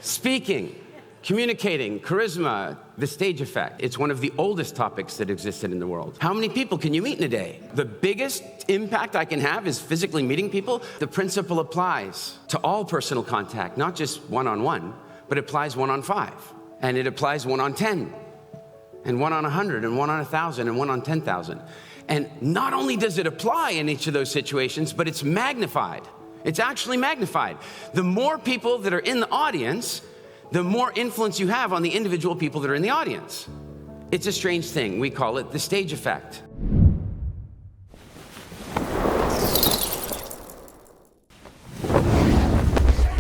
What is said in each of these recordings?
Speaking, communicating, charisma, the stage effect. It's one of the oldest topics that existed in the world. How many people can you meet in a day? The biggest impact I can have is physically meeting people. The principle applies to all personal contact, not just one-on-one, but it applies 1 on 5, and it applies 1 on 10, and 1 on 100, and 1 on 1,000, and 1 on 10,000. And not only does it apply in each of those situations, but it's magnified. It's actually magnified. The more people that are in the audience, the more influence you have on the individual people that are in the audience. It's a strange thing. We call it the stage effect.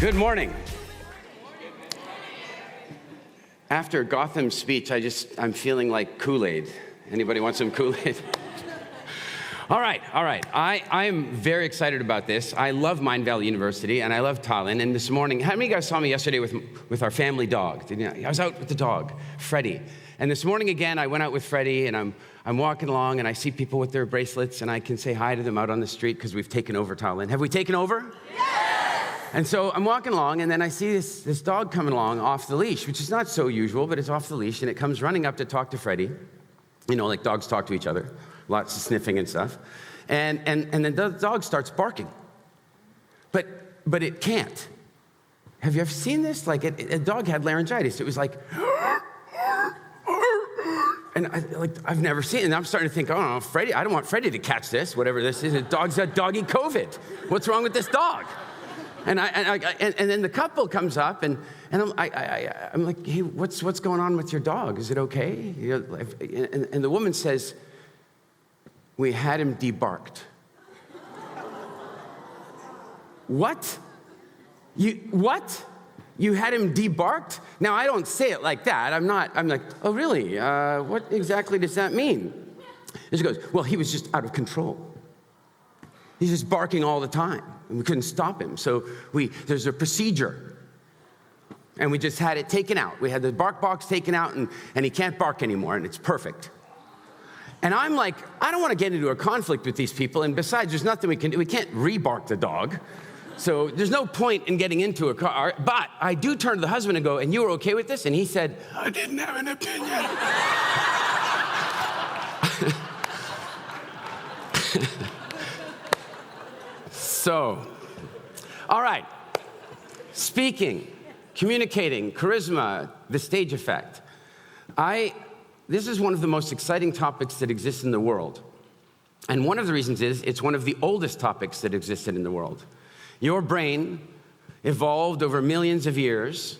Good morning. After Gotham's speech, I'm feeling like Kool-Aid. Anybody want some Kool-Aid? All right. I am very excited about this. I love Mind Valley University, and I love Tallinn. And this morning, how many of you guys saw me yesterday with our family dog? I was out with the dog, Freddie. And this morning again, I went out with Freddie, and I'm walking along, and I see people with their bracelets, and I can say hi to them out on the street because we've taken over Tallinn. Have we taken over? Yes! And so I'm walking along, and then I see this dog coming along off the leash, which is not so usual, but it's off the leash, and it comes running up to talk to Freddie. You know, like dogs talk to each other. Lots of sniffing and stuff. And then the dog starts barking. But it can't. Have you ever seen this? Like, a dog had laryngitis. It was like, and I've never seen it. And I'm starting to think, oh, Freddie, I don't want Freddie to catch this, whatever this is. The dog's got doggy COVID. What's wrong with this dog? And then the couple comes up, and I'm like, hey, what's going on with your dog? Is it okay? And the woman says, we had him debarked. What? What? You had him debarked? Now, I don't say it like that. I'm like, oh, really? What exactly does that mean? And she goes, well, he was just out of control. He's just barking all the time, and we couldn't stop him. So there's a procedure, and we just had it taken out. We had the bark box taken out, and he can't bark anymore, and it's perfect. And I'm like, I don't want to get into a conflict with these people, and besides, there's nothing we can do. We can't re-bark the dog, so there's no point in getting into a car. But I do turn to the husband and go, and you were okay with this? And he said, I didn't have an opinion. So, all right, speaking, communicating, charisma, the stage effect. This is one of the most exciting topics that exists in the world. And one of the reasons is it's one of the oldest topics that existed in the world. Your brain evolved over millions of years,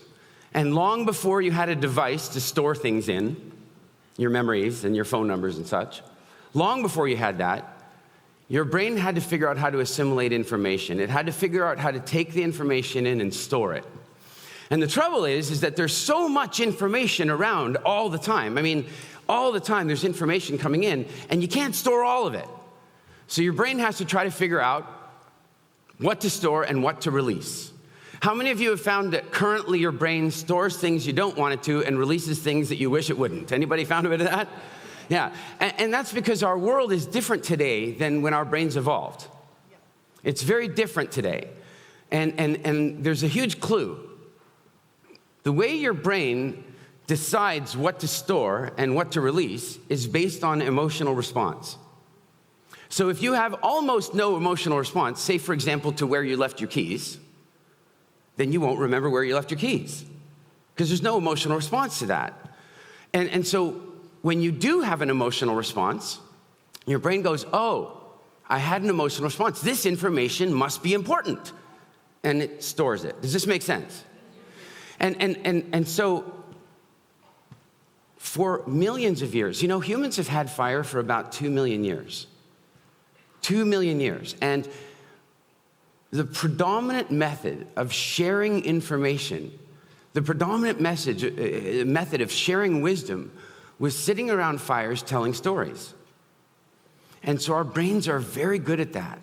and long before you had a device to store things in, your memories and your phone numbers and such, long before you had that, your brain had to figure out how to assimilate information. It had to figure out how to take the information in and store it. And the trouble is that there's so much information around all the time. I mean, all the time there's information coming in, and you can't store all of it. So your brain has to try to figure out what to store and what to release. How many of you have found that currently your brain stores things you don't want it to and releases things that you wish it wouldn't? Anybody found a bit of that? Yeah, and that's because our world is different today than when our brains evolved. It's very different today. And there's a huge clue. The way your brain decides what to store and what to release is based on emotional response. So if you have almost no emotional response, say, for example, to where you left your keys, then you won't remember where you left your keys because there's no emotional response to that. And so when you do have an emotional response, your brain goes, oh, I had an emotional response. This information must be important. And it stores it. Does this make sense? And so for millions of years, you know, humans have had fire for about 2 million years. 2 million years. And the predominant method of sharing information, the predominant method of sharing wisdom was sitting around fires telling stories. And so our brains are very good at that.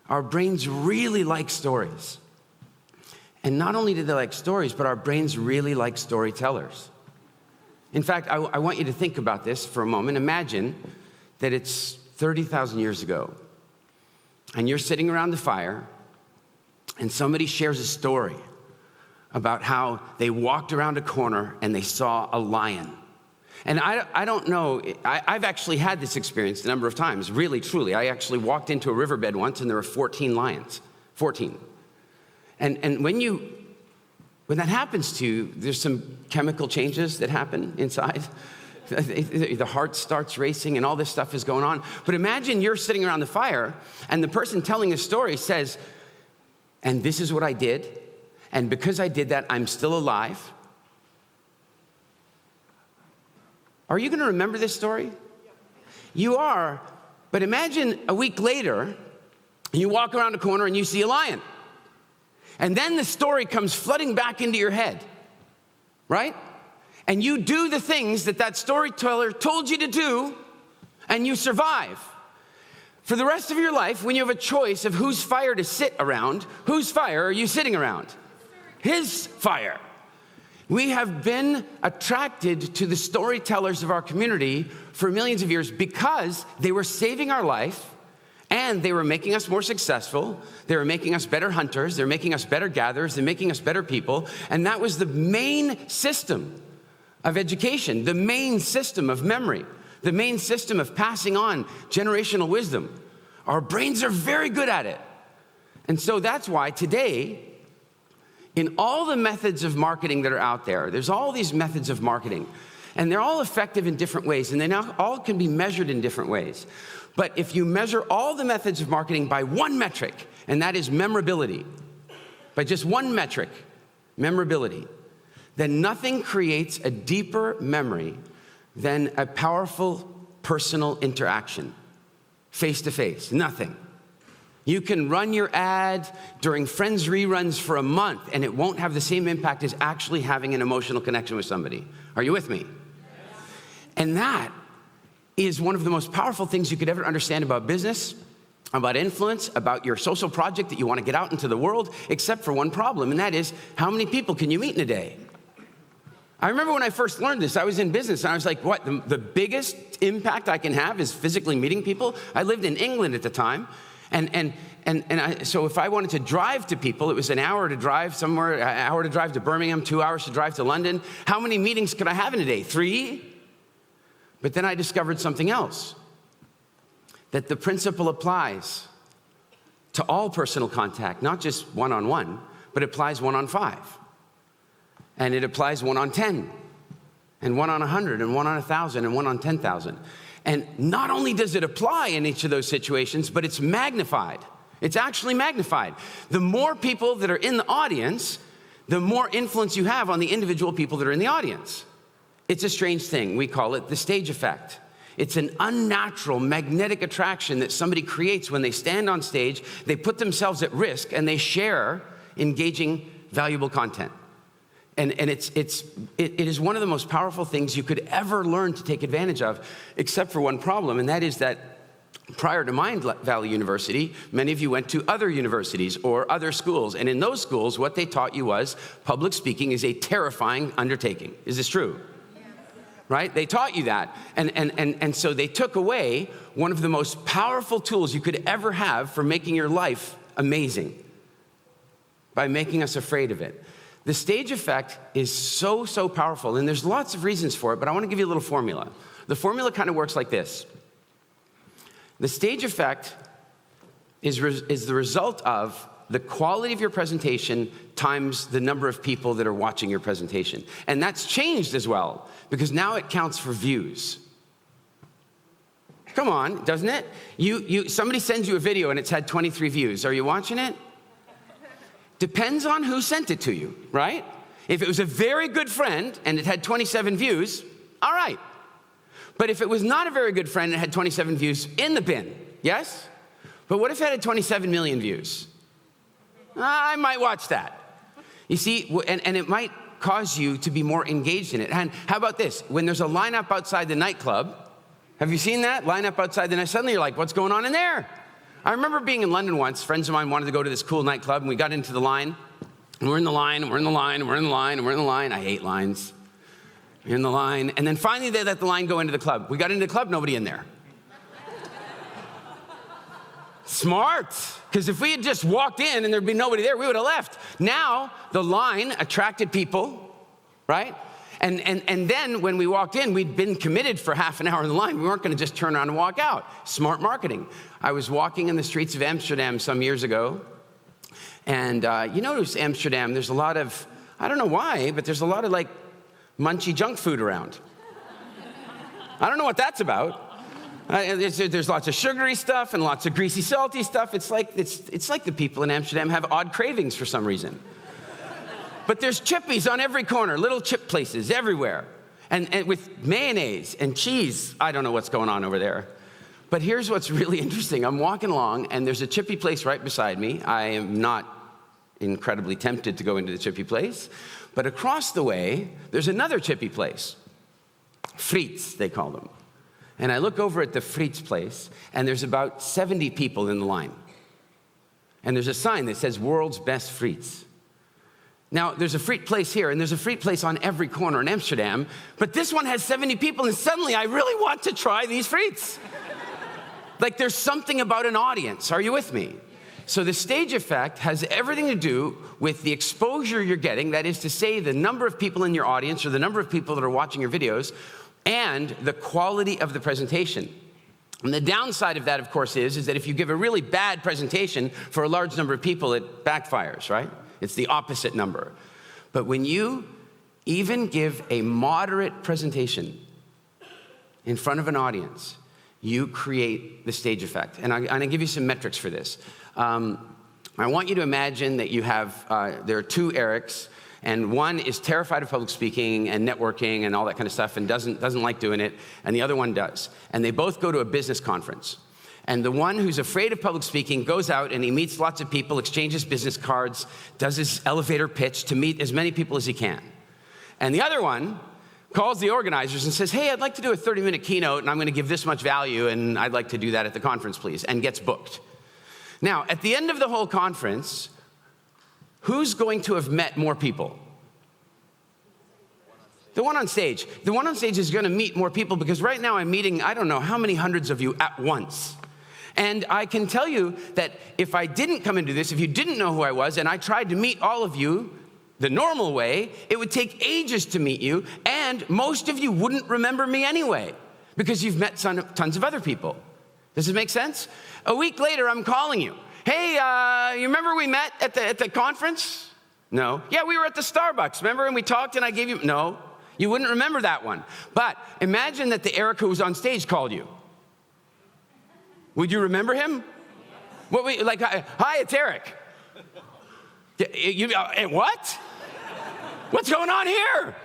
Our brains really like stories. And not only do they like stories, but our brains really like storytellers. In fact, I want you to think about this for a moment. Imagine that it's 30,000 years ago, and you're sitting around the fire, and somebody shares a story about how they walked around a corner and they saw a lion. And I don't know, I've actually had this experience a number of times, really, truly. I actually walked into a riverbed once and there were 14 lions, 14. And when that happens to you, there's some chemical changes that happen inside. The heart starts racing and all this stuff is going on. But imagine you're sitting around the fire and the person telling a story says, and this is what I did, and because I did that, I'm still alive. Are you going to remember this story? You are, but imagine a week later, you walk around a corner and you see a lion. And then the story comes flooding back into your head, right? And you do the things that storyteller told you to do, and you survive. For the rest of your life, when you have a choice of whose fire to sit around, whose fire are you sitting around? His fire. We have been attracted to the storytellers of our community for millions of years because they were saving our life and they were making us more successful. They were making us better hunters. They're making us better gatherers. They're making us better people. And that was the main system of education, the main system of memory, the main system of passing on generational wisdom. Our brains are very good at it. And so that's why today, in all the methods of marketing that are out there, there's all these methods of marketing, and they're all effective in different ways, and they now all can be measured in different ways. But if you measure all the methods of marketing by one metric, and that is memorability, by just one metric, memorability, then nothing creates a deeper memory than a powerful personal interaction, face-to-face, nothing. You can run your ad during Friends reruns for a month, and it won't have the same impact as actually having an emotional connection with somebody. Are you with me? Yes. And that is one of the most powerful things you could ever understand about business, about influence, about your social project that you want to get out into the world, except for one problem, and that is, how many people can you meet in a day? I remember when I first learned this, I was in business, and I was like, what, the biggest impact I can have is physically meeting people? I lived in England at the time. So if I wanted to drive to people, it was an hour to drive somewhere, an hour to drive to Birmingham, 2 hours to drive to London. How many meetings could I have in a day? 3? But then I discovered something else, that the principle applies to all personal contact, not just one-on-one, but it applies 1 on 5. And it applies 1 on 10, and 1 on 100, and 1 on 1,000, and 1 on 10,000. And not only does it apply in each of those situations, but it's magnified. It's actually magnified. The more people that are in the audience, the more influence you have on the individual people that are in the audience. It's a strange thing. We call it the stage effect. It's an unnatural magnetic attraction that somebody creates when they stand on stage, they put themselves at risk, and they share engaging, valuable content. And it is one of the most powerful things you could ever learn to take advantage of, except for one problem, and that is that prior to Mind Valley University, many of you went to other universities or other schools, and in those schools, what they taught you was public speaking is a terrifying undertaking. Is this true? Right? They taught you that, and so they took away one of the most powerful tools you could ever have for making your life amazing by making us afraid of it. The stage effect is so, so powerful, and there's lots of reasons for it, but I want to give you a little formula. The formula kind of works like this. The stage effect is the result of the quality of your presentation times the number of people that are watching your presentation. And that's changed as well, because now it counts for views. Come on, doesn't it? Somebody sends you a video and it's had 23 views. Are you watching it? Depends on who sent it to you, right? If it was a very good friend and it had 27 views, all right. But if it was not a very good friend and it had 27 views, in the bin, yes? But what if it had 27 million views? I might watch that. You see, and it might cause you to be more engaged in it. And how about this? When there's a lineup outside the nightclub, have you seen that? Lineup outside the night, suddenly you're like, what's going on in there? I remember being in London once. Friends of mine wanted to go to this cool nightclub, and we got into the line. And we're in the line, and we're in the line, and we're in the line, and we're in the line. I hate lines. You're in the line. And then finally, they let the line go into the club. We got into the club, nobody in there. Smart. Because if we had just walked in and there'd be nobody there, we would have left. Now, the line attracted people, right? And then when we walked in, we'd been committed for half an hour in the line. We weren't going to just turn around and walk out. Smart marketing. I was walking in the streets of Amsterdam some years ago. And you notice Amsterdam, there's a lot of, I don't know why, but there's a lot of like munchy junk food around. I don't know what that's about. There's lots of sugary stuff and lots of greasy, salty stuff. It's like the people in Amsterdam have odd cravings for some reason. But there's chippies on every corner, little chip places everywhere. And with mayonnaise and cheese. I don't know what's going on over there. But here's what's really interesting. I'm walking along, and there's a chippy place right beside me. I am not incredibly tempted to go into the chippy place. But across the way, there's another chippy place. Friets, they call them. And I look over at the Friets place, and there's about 70 people in the line. And there's a sign that says, World's Best Friets. Now, there's a Friet place here, and there's a Friet place on every corner in Amsterdam, but this one has 70 people, and suddenly I really want to try these Friets. Like, there's something about an audience. Are you with me? So the stage effect has everything to do with the exposure you're getting, that is to say, the number of people in your audience or the number of people that are watching your videos, and the quality of the presentation. And the downside of that, of course, is that if you give a really bad presentation for a large number of people, it backfires, right? It's the opposite number. But when you even give a moderate presentation in front of an audience, you create the stage effect. And I'm gonna give you some metrics for this. I want you to imagine that you have, there are two Erics, and one is terrified of public speaking and networking and all that kind of stuff and doesn't like doing it, and the other one does. And they both go to a business conference. And the one who's afraid of public speaking goes out and he meets lots of people, exchanges business cards, does his elevator pitch to meet as many people as he can. And the other one calls the organizers and says, hey, I'd like to do a 30-minute keynote, and I'm going to give this much value, and I'd like to do that at the conference, please, and gets booked. Now, at the end of the whole conference, who's going to have met more people? The one on stage. The one on stage is going to meet more people because right now I'm meeting, I don't know how many hundreds of you at once. And I can tell you that if I didn't come into this, if you didn't know who I was, and I tried to meet all of you the normal way, it would take ages to meet you, and most of you wouldn't remember me anyway because you've met tons of other people. Does it make sense? A week later, I'm calling you. Hey, you remember we met at the conference? No. Yeah, we were at the Starbucks, remember? And we talked and I gave you, no. You wouldn't remember that one. But imagine that the Eric who was on stage called you. Would you remember him? Hi, it's Eric. What? What's going on here?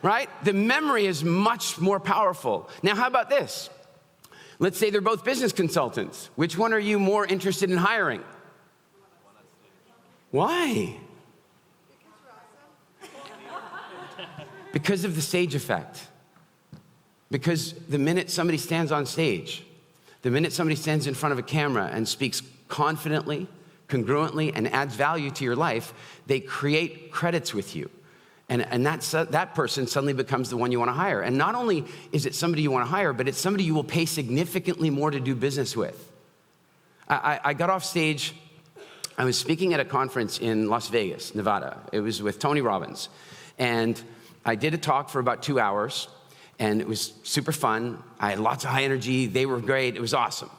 Right? The memory is much more powerful. Now, how about this? Let's say they're both business consultants. Which one are you more interested in hiring? Why? Because of the stage effect. Because the minute somebody stands on stage, the minute somebody stands in front of a camera and speaks confidently, congruently, and adds value to your life, they create credits with you. And that person suddenly becomes the one you want to hire. And not only is it somebody you want to hire, but it's somebody you will pay significantly more to do business with. I got off stage. I was speaking at a conference in Las Vegas, Nevada. It was with Tony Robbins. And I did a talk for about 2 hours, and it was super fun. I had lots of high energy. They were great. It was awesome.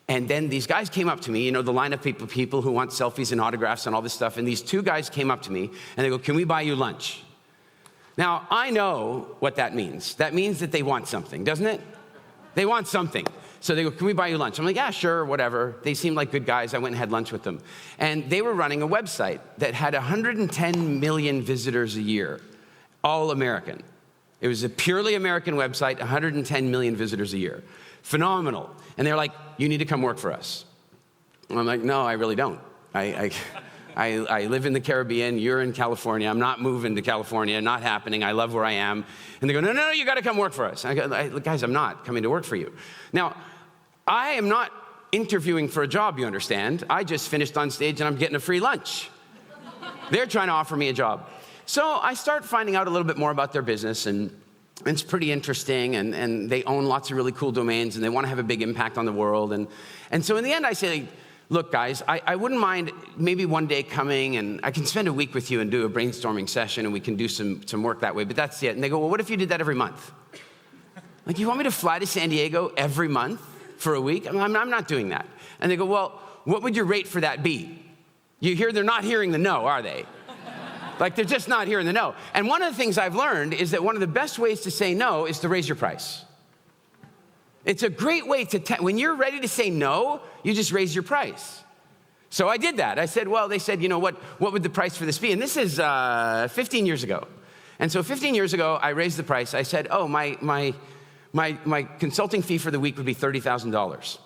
And then these guys came up to me, you know, the line of people who want selfies and autographs and all this stuff. And these two guys came up to me, and they go, can we buy you lunch? Now, I know what that means. That means that they want something, doesn't it? They want something. So they go, can we buy you lunch? I'm like, yeah, sure, whatever. They seemed like good guys. I went and had lunch with them. And they were running a website that had 110 million visitors a year, all American. It was a purely American website, 110 million visitors a year. Phenomenal. And they're like, you need to come work for us. And I'm like, no, I really don't. I live in the Caribbean, you're in California, I'm not moving to California, not happening, I love where I am. And they go, no, you gotta come work for us. And I go, guys, I'm not coming to work for you. Now, I am not interviewing for a job, you understand. I just finished on stage and I'm getting a free lunch. They're trying to offer me a job. So I start finding out a little bit more about their business, and it's pretty interesting, and they own lots of really cool domains, and they wanna have a big impact on the world. And so in the end, I say, look, guys, I wouldn't mind maybe one day coming and I can spend a week with you and do a brainstorming session and we can do some work that way, but that's it. And they go, well, what if you did that every month? Like, you want me to fly to San Diego every month for a week? I'm not doing that. And they go, well, what would your rate for that be? You hear they're not hearing the no, are they? Like, they're just not hearing the no. And one of the things I've learned is that one of the best ways to say no is to raise your price. It's a great way to, when you're ready to say no, you just raise your price. So I did that. I said, well, they said, you know, what would the price for this be? And this is 15 years ago. And so 15 years ago, I raised the price. I said, oh, my consulting fee for the week would be $30,000.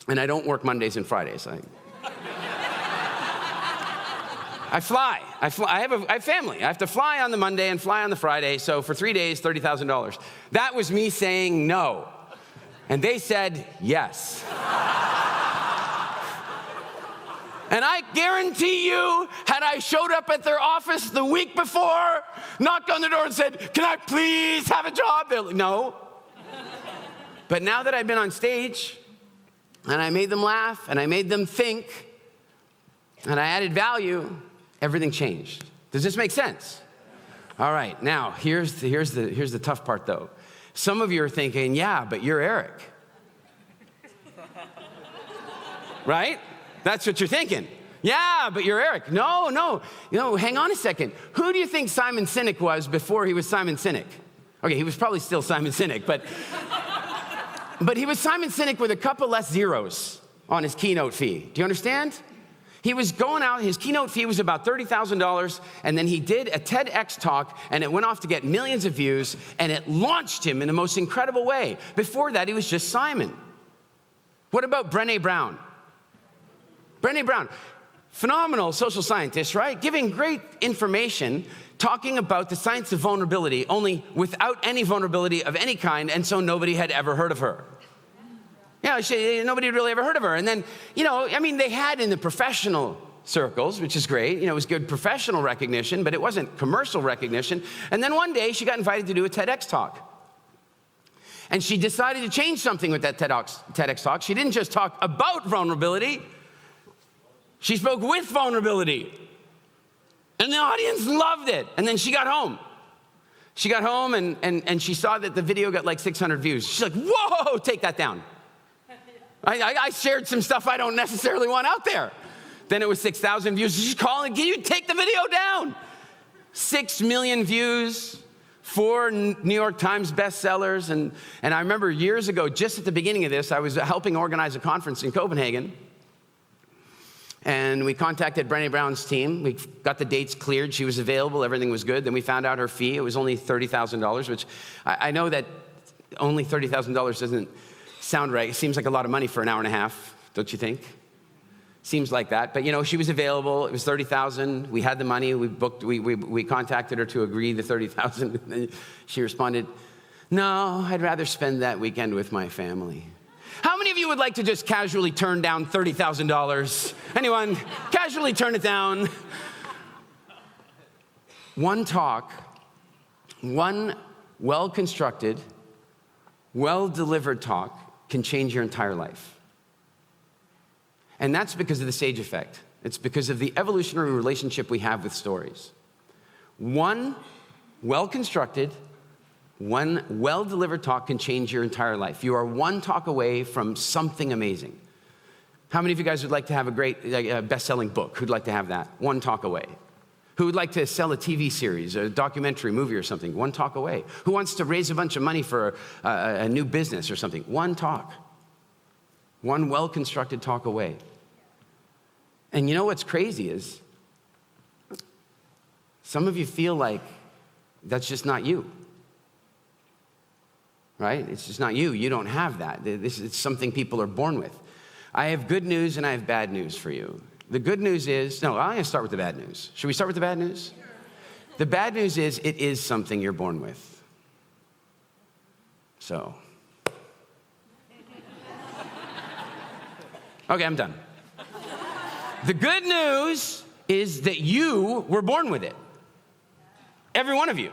And I don't work Mondays and Fridays. I fly. I have family. I have to fly on the Monday and fly on the Friday. So for 3 days, $30,000. That was me saying no. And they said yes. And I guarantee you, had I showed up at their office the week before, knocked on the door and said, can I please have a job? They're like, no. But now that I've been on stage, and I made them laugh, and I made them think, and I added value, everything changed. Does this make sense? All right, now, here's the tough part, though. Some of you are thinking, yeah, but you're Eric. Right? That's what you're thinking. Yeah, but you're Eric. No, hang on a second. Who do you think Simon Sinek was before he was Simon Sinek? Okay, he was probably still Simon Sinek, but he was Simon Sinek with a couple less zeros on his keynote fee. Do you understand? He was going out, his keynote fee was about $30,000, and then he did a TEDx talk, and it went off to get millions of views, and it launched him in the most incredible way. Before that, he was just Simon. What about Brené Brown? Brené Brown, phenomenal social scientist, right? Giving great information, talking about the science of vulnerability, only without any vulnerability of any kind, and so nobody had ever heard of her. Yeah, nobody had really ever heard of her. And then, they had in the professional circles, which is great. It was good professional recognition, but it wasn't commercial recognition. And then one day, she got invited to do a TEDx talk. And she decided to change something with that TEDx talk. She didn't just talk about vulnerability. She spoke with vulnerability. And the audience loved it. And then she got home. She got home and she saw that the video got like 600 views. She's like, whoa, take that down. I shared some stuff I don't necessarily want out there. Then it was 6,000 views. She's calling, can you take the video down? 6 million views, 4 New York Times bestsellers. And I remember years ago, just at the beginning of this, I was helping organize a conference in Copenhagen. And we contacted Brené Brown's team. We got the dates cleared. She was available. Everything was good. Then we found out her fee. It was only $30,000, which I know that only $30,000 doesn't sound right. It seems like a lot of money for an hour and a half, don't you think? Seems like that. But, she was available. It was $30,000. We had the money. We booked. We contacted her to agree the $30,000. And she responded, no, I'd rather spend that weekend with my family. How many of you would like to just casually turn down $30,000? Anyone? Casually turn it down. One talk, one well-constructed, well-delivered talk can change your entire life. And that's because of the sage effect. It's because of the evolutionary relationship we have with stories. One well-constructed, one well-delivered talk can change your entire life. You are one talk away from something amazing. How many of you guys would like to have a great best-selling book? Who'd like to have that? One talk away. Who would like to sell a TV series, a documentary movie or something? One talk away. Who wants to raise a bunch of money for a new business or something? One talk. One well-constructed talk away. And you know what's crazy is some of you feel like that's just not you. Right? It's just not you. You don't have that. This is something people are born with. I have good news and I have bad news for you. The good news is, I'm going to start with the bad news. Should we start with the bad news? Sure. The bad news is it is something you're born with. So. Okay, I'm done. The good news is that you were born with it. Every one of you.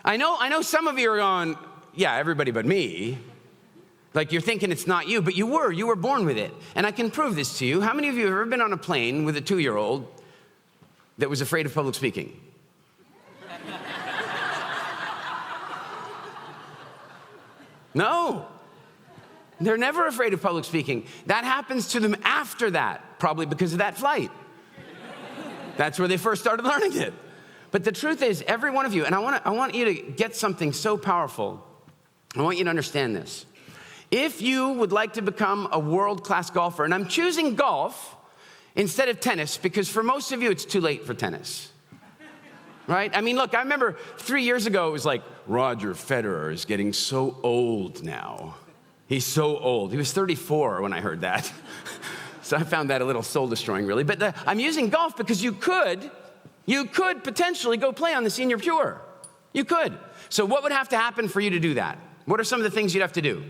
I know some of you are going, yeah, everybody but me. Like you're thinking it's not you, but you were born with it. And I can prove this to you. How many of you have ever been on a plane with a 2-year-old that was afraid of public speaking? No. They're never afraid of public speaking. That happens to them after that, probably because of that flight. That's where they first started learning it. But the truth is, every one of you, and I want you to get something so powerful. I want you to understand this. If you would like to become a world-class golfer, and I'm choosing golf instead of tennis because for most of you, it's too late for tennis. Right? I mean, look, I remember 3 years ago, it was like, Roger Federer is getting so old now. He's so old. He was 34 when I heard that. So I found that a little soul-destroying, really. But I'm using golf because you could potentially go play on the Senior Pure. You could. So what would have to happen for you to do that? What are some of the things you'd have to do?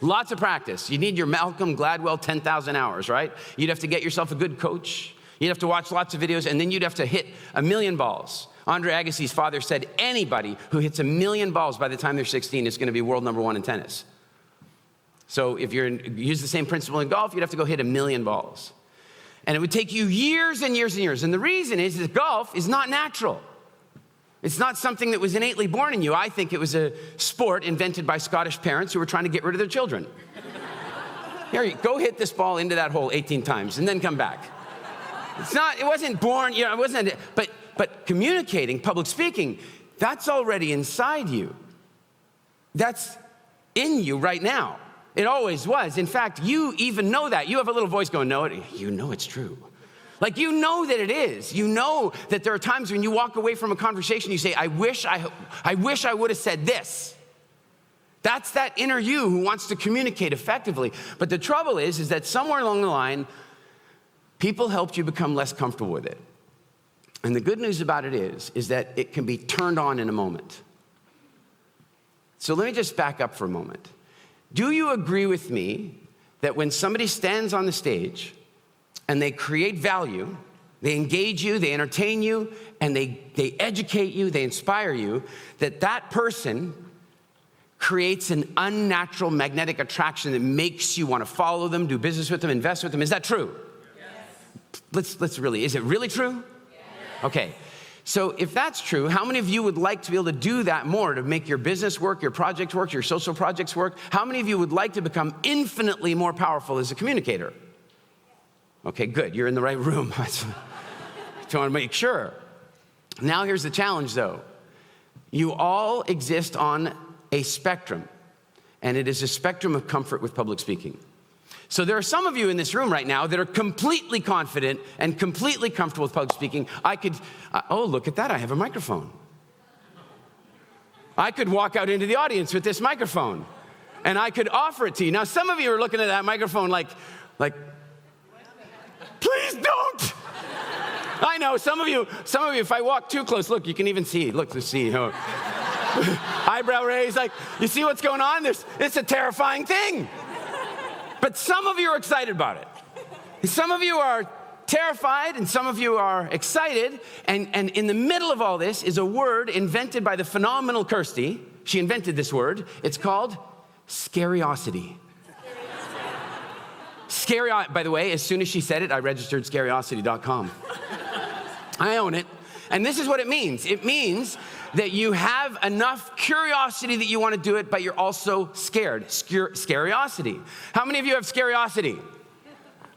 Lots of practice. You need your Malcolm Gladwell 10,000 hours, right? You'd have to get yourself a good coach. You'd have to watch lots of videos, and then you'd have to hit 1,000,000 balls. Andre Agassi's father said anybody who hits 1,000,000 balls by the time they're 16 is going to be world #1 in tennis. So if you use the same principle in golf, you'd have to go hit 1,000,000 balls. And it would take you years and years and years. And the reason is that golf is not natural. It's not something that was innately born in you. I think it was a sport invented by Scottish parents who were trying to get rid of their children. Here, go hit this ball into that hole 18 times and then come back. It wasn't born, it wasn't, but communicating, public speaking, that's already inside you. That's in you right now. It always was. In fact, you even know that. You have a little voice going, no, you know it's true. Like, you know that it is. You know that there are times when you walk away from a conversation, you say, I wish I would have said this. That's that inner you who wants to communicate effectively. But the trouble is that somewhere along the line, people helped you become less comfortable with it. And the good news about it is that it can be turned on in a moment. So let me just back up for a moment. Do you agree with me that when somebody stands on the stage and they create value, they engage you, they entertain you, and they educate you, they inspire you, that person creates an unnatural magnetic attraction that makes you want to follow them, do business with them, invest with them? Is that true? Yes. Is it really true? Yes. Okay. So if that's true, how many of you would like to be able to do that more, to make your business work, your project work, your social projects work? How many of you would like to become infinitely more powerful as a communicator? Okay, good. You're in the right room. I just want to make sure. Now here's the challenge, though. You all exist on a spectrum, and it is a spectrum of comfort with public speaking. So there are some of you in this room right now that are completely confident and completely comfortable with public speaking. Oh, look at that, I have a microphone. I could walk out into the audience with this microphone, and I could offer it to you. Now, some of you are looking at that microphone like, please don't. I know, some of you, if I walk too close, look, you can even see, eyebrow raised, like, you see what's going on? It's a terrifying thing. But some of you are excited about it. Some of you are terrified, and some of you are excited. And in the middle of all this is a word invented by the phenomenal Kirsty. She invented this word. It's called scariosity. By the way, as soon as she said it, I registered scariosity.com. I own it. And this is what it means. It means that you have enough curiosity that you want to do it, but you're also scared. Scariosity. How many of you have scariosity?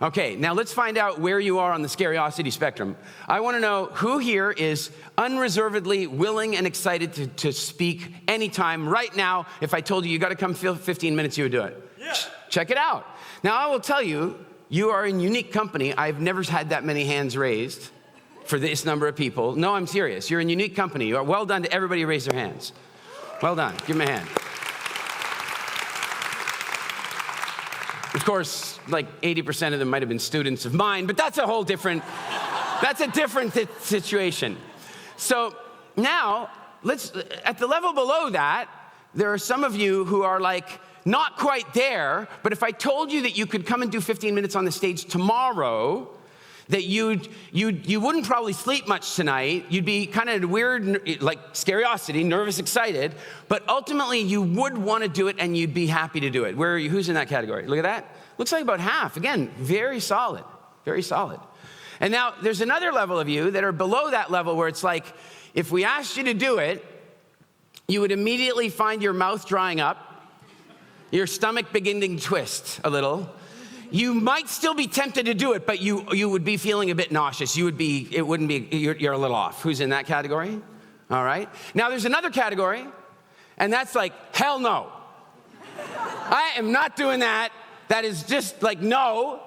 Okay, now let's find out where you are on the scariosity spectrum. I want to know who here is unreservedly willing and excited to speak anytime, right now. If I told you got to come 15 minutes, you would do it. Yeah. Check it out. Now, I will tell you, you are in unique company. I've never had that many hands raised for this number of people. No, I'm serious. You're in unique company. You are well done to everybody who raised their hands. Well done. Give them a hand. Of course, like 80% of them might have been students of mine, but that's a different situation. So now, at the level below that, there are some of you who are like, not quite there, but if I told you that you could come and do 15 minutes on the stage tomorrow, that you wouldn't probably sleep much tonight. You'd be kind of weird, like scariosity, nervous, excited, but ultimately you would want to do it and you'd be happy to do it. Where are you? Who's in that category? Look at that. Looks like about half. Again, very solid, very solid. And now there's another level of you that are below that level where it's like, if we asked you to do it, you would immediately find your mouth drying up, your stomach beginning to twist a little. You might still be tempted to do it, but you would be feeling a bit nauseous. You're a little off. Who's in that category? All right. Now there's another category, and that's like, hell no. I am not doing that. That is just like, no.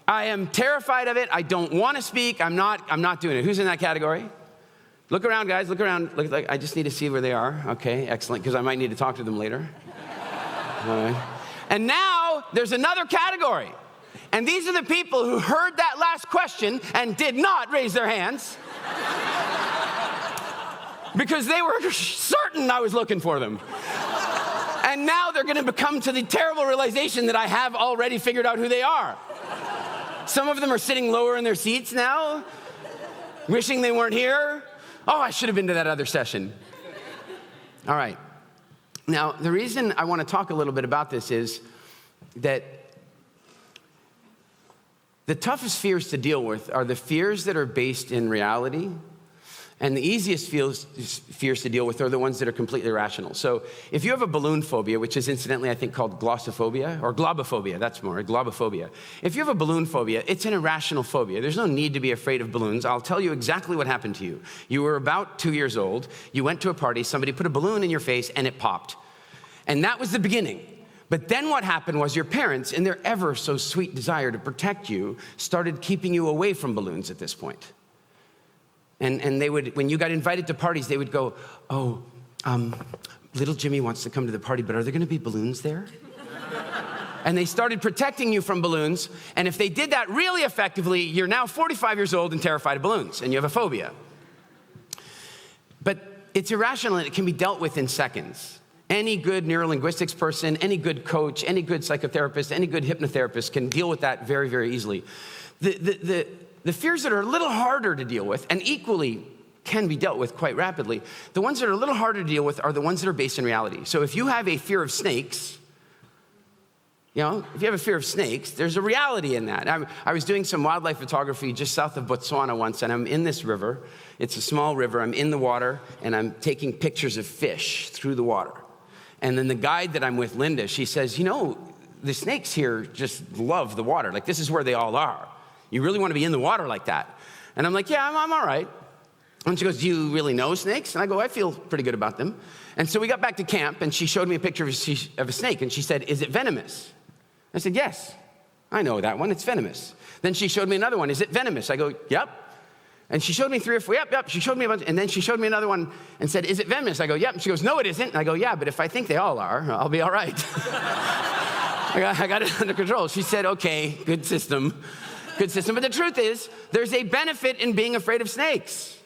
I am terrified of it. I don't want to speak. I'm not doing it. Who's in that category? Look around, guys. Look around. I just need to see where they are. Okay, excellent, because I might need to talk to them later. All right. And now there's another category. And these are the people who heard that last question and did not raise their hands because they were certain I was looking for them. And now they're going to come to the terrible realization that I have already figured out who they are. Some of them are sitting lower in their seats now, wishing they weren't here. Oh, I should have been to that other session. All right. Now, the reason I want to talk a little bit about this is that the toughest fears to deal with are the fears that are based in reality, and the easiest fears to deal with are the ones that are completely irrational. So if you have a balloon phobia, which is incidentally I think called glossophobia, or globophobia, that's more, globophobia. If you have a balloon phobia, it's an irrational phobia. There's no need to be afraid of balloons. I'll tell you exactly what happened to you. You were about 2 years old, you went to a party, somebody put a balloon in your face and it popped. And that was the beginning. But then what happened was your parents, in their ever so sweet desire to protect you, started keeping you away from balloons at this point. And they would, when you got invited to parties, they would go, oh, little Jimmy wants to come to the party, but are there going to be balloons there? And they started protecting you from balloons. And if they did that really effectively, you're now 45 years old and terrified of balloons, and you have a phobia. But it's irrational, and it can be dealt with in seconds. Any good neurolinguistics person, any good coach, any good psychotherapist, any good hypnotherapist can deal with that very, very easily. The fears that are a little harder to deal with, and equally can be dealt with quite rapidly, the ones that are a little harder to deal with are the ones that are based in reality. So if you have a fear of snakes, if you have a fear of snakes, there's a reality in that. I was doing some wildlife photography just south of Botswana once, and I'm in this river. It's a small river. I'm in the water, and I'm taking pictures of fish through the water. And then the guide that I'm with, Linda, she says, the snakes here just love the water. Like, this is where they all are. You really want to be in the water like that? And I'm like, yeah, I'm all right. And she goes, do you really know snakes? And I go, I feel pretty good about them. And so we got back to camp, and she showed me a picture of a snake, and she said, is it venomous? I said, yes, I know that one. It's venomous. Then she showed me another one. Is it venomous? I go, yep. And she showed me 3 or 4, yep. She showed me a bunch, and then she showed me another one and said, is it venomous? I go, yep. And she goes, no, it isn't. And I go, yeah, but if I think they all are, I'll be all right. I got it under control. She said, okay, good system. Good system. But the truth is, there's a benefit in being afraid of snakes.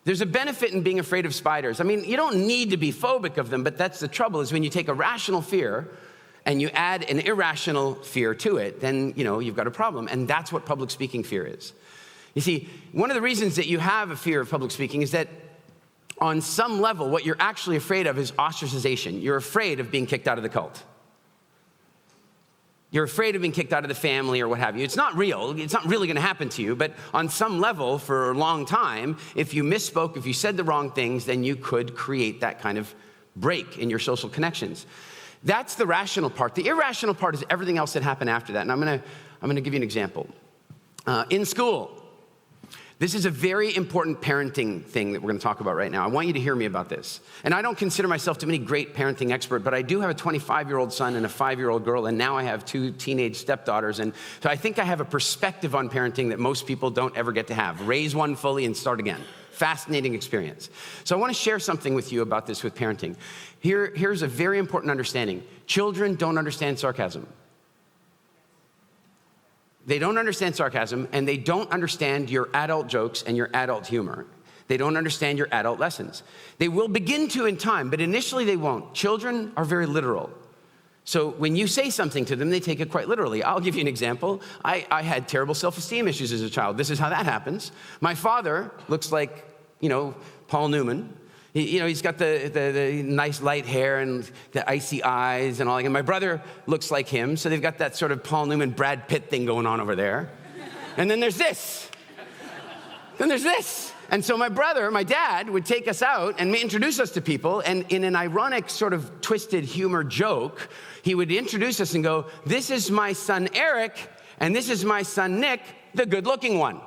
There's a benefit in being afraid of spiders. I mean, you don't need to be phobic of them, but that's the trouble, is when you take a rational fear and you add an irrational fear to it, then, you've got a problem. And that's what public speaking fear is. You see, one of the reasons that you have a fear of public speaking is that on some level, what you're actually afraid of is ostracization. You're afraid of being kicked out of the cult. You're afraid of being kicked out of the family or what have you. It's not real. It's not really going to happen to you. But on some level, for a long time, if you misspoke, if you said the wrong things, then you could create that kind of break in your social connections. That's the rational part. The irrational part is everything else that happened after that. And I'm going to give you an example. In school, this is a very important parenting thing that we're going to talk about right now. I want you to hear me about this. And I don't consider myself to be any great parenting expert, but I do have a 25-year-old son and a 5-year-old girl, and now I have 2 teenage stepdaughters. And so I think I have a perspective on parenting that most people don't ever get to have. Raise one fully and start again. Fascinating experience. So I want to share something with you about this with parenting. Here's a very important understanding. Children don't understand sarcasm. They don't understand sarcasm, and they don't understand your adult jokes and your adult humor. They don't understand your adult lessons. They will begin to in time, but initially they won't. Children are very literal. So when you say something to them, they take it quite literally. I'll give you an example. I had terrible self-esteem issues as a child. This is how that happens. My father looks like, Paul Newman. He's got the nice light hair and the icy eyes and all that. And my brother looks like him, so they've got that sort of Paul Newman, Brad Pitt thing going on over there. And then there's this. And so my dad would take us out and introduce us to people, and in an ironic sort of twisted humor joke, he would introduce us and go, "This is my son Eric, and this is my son Nick, the good-looking one."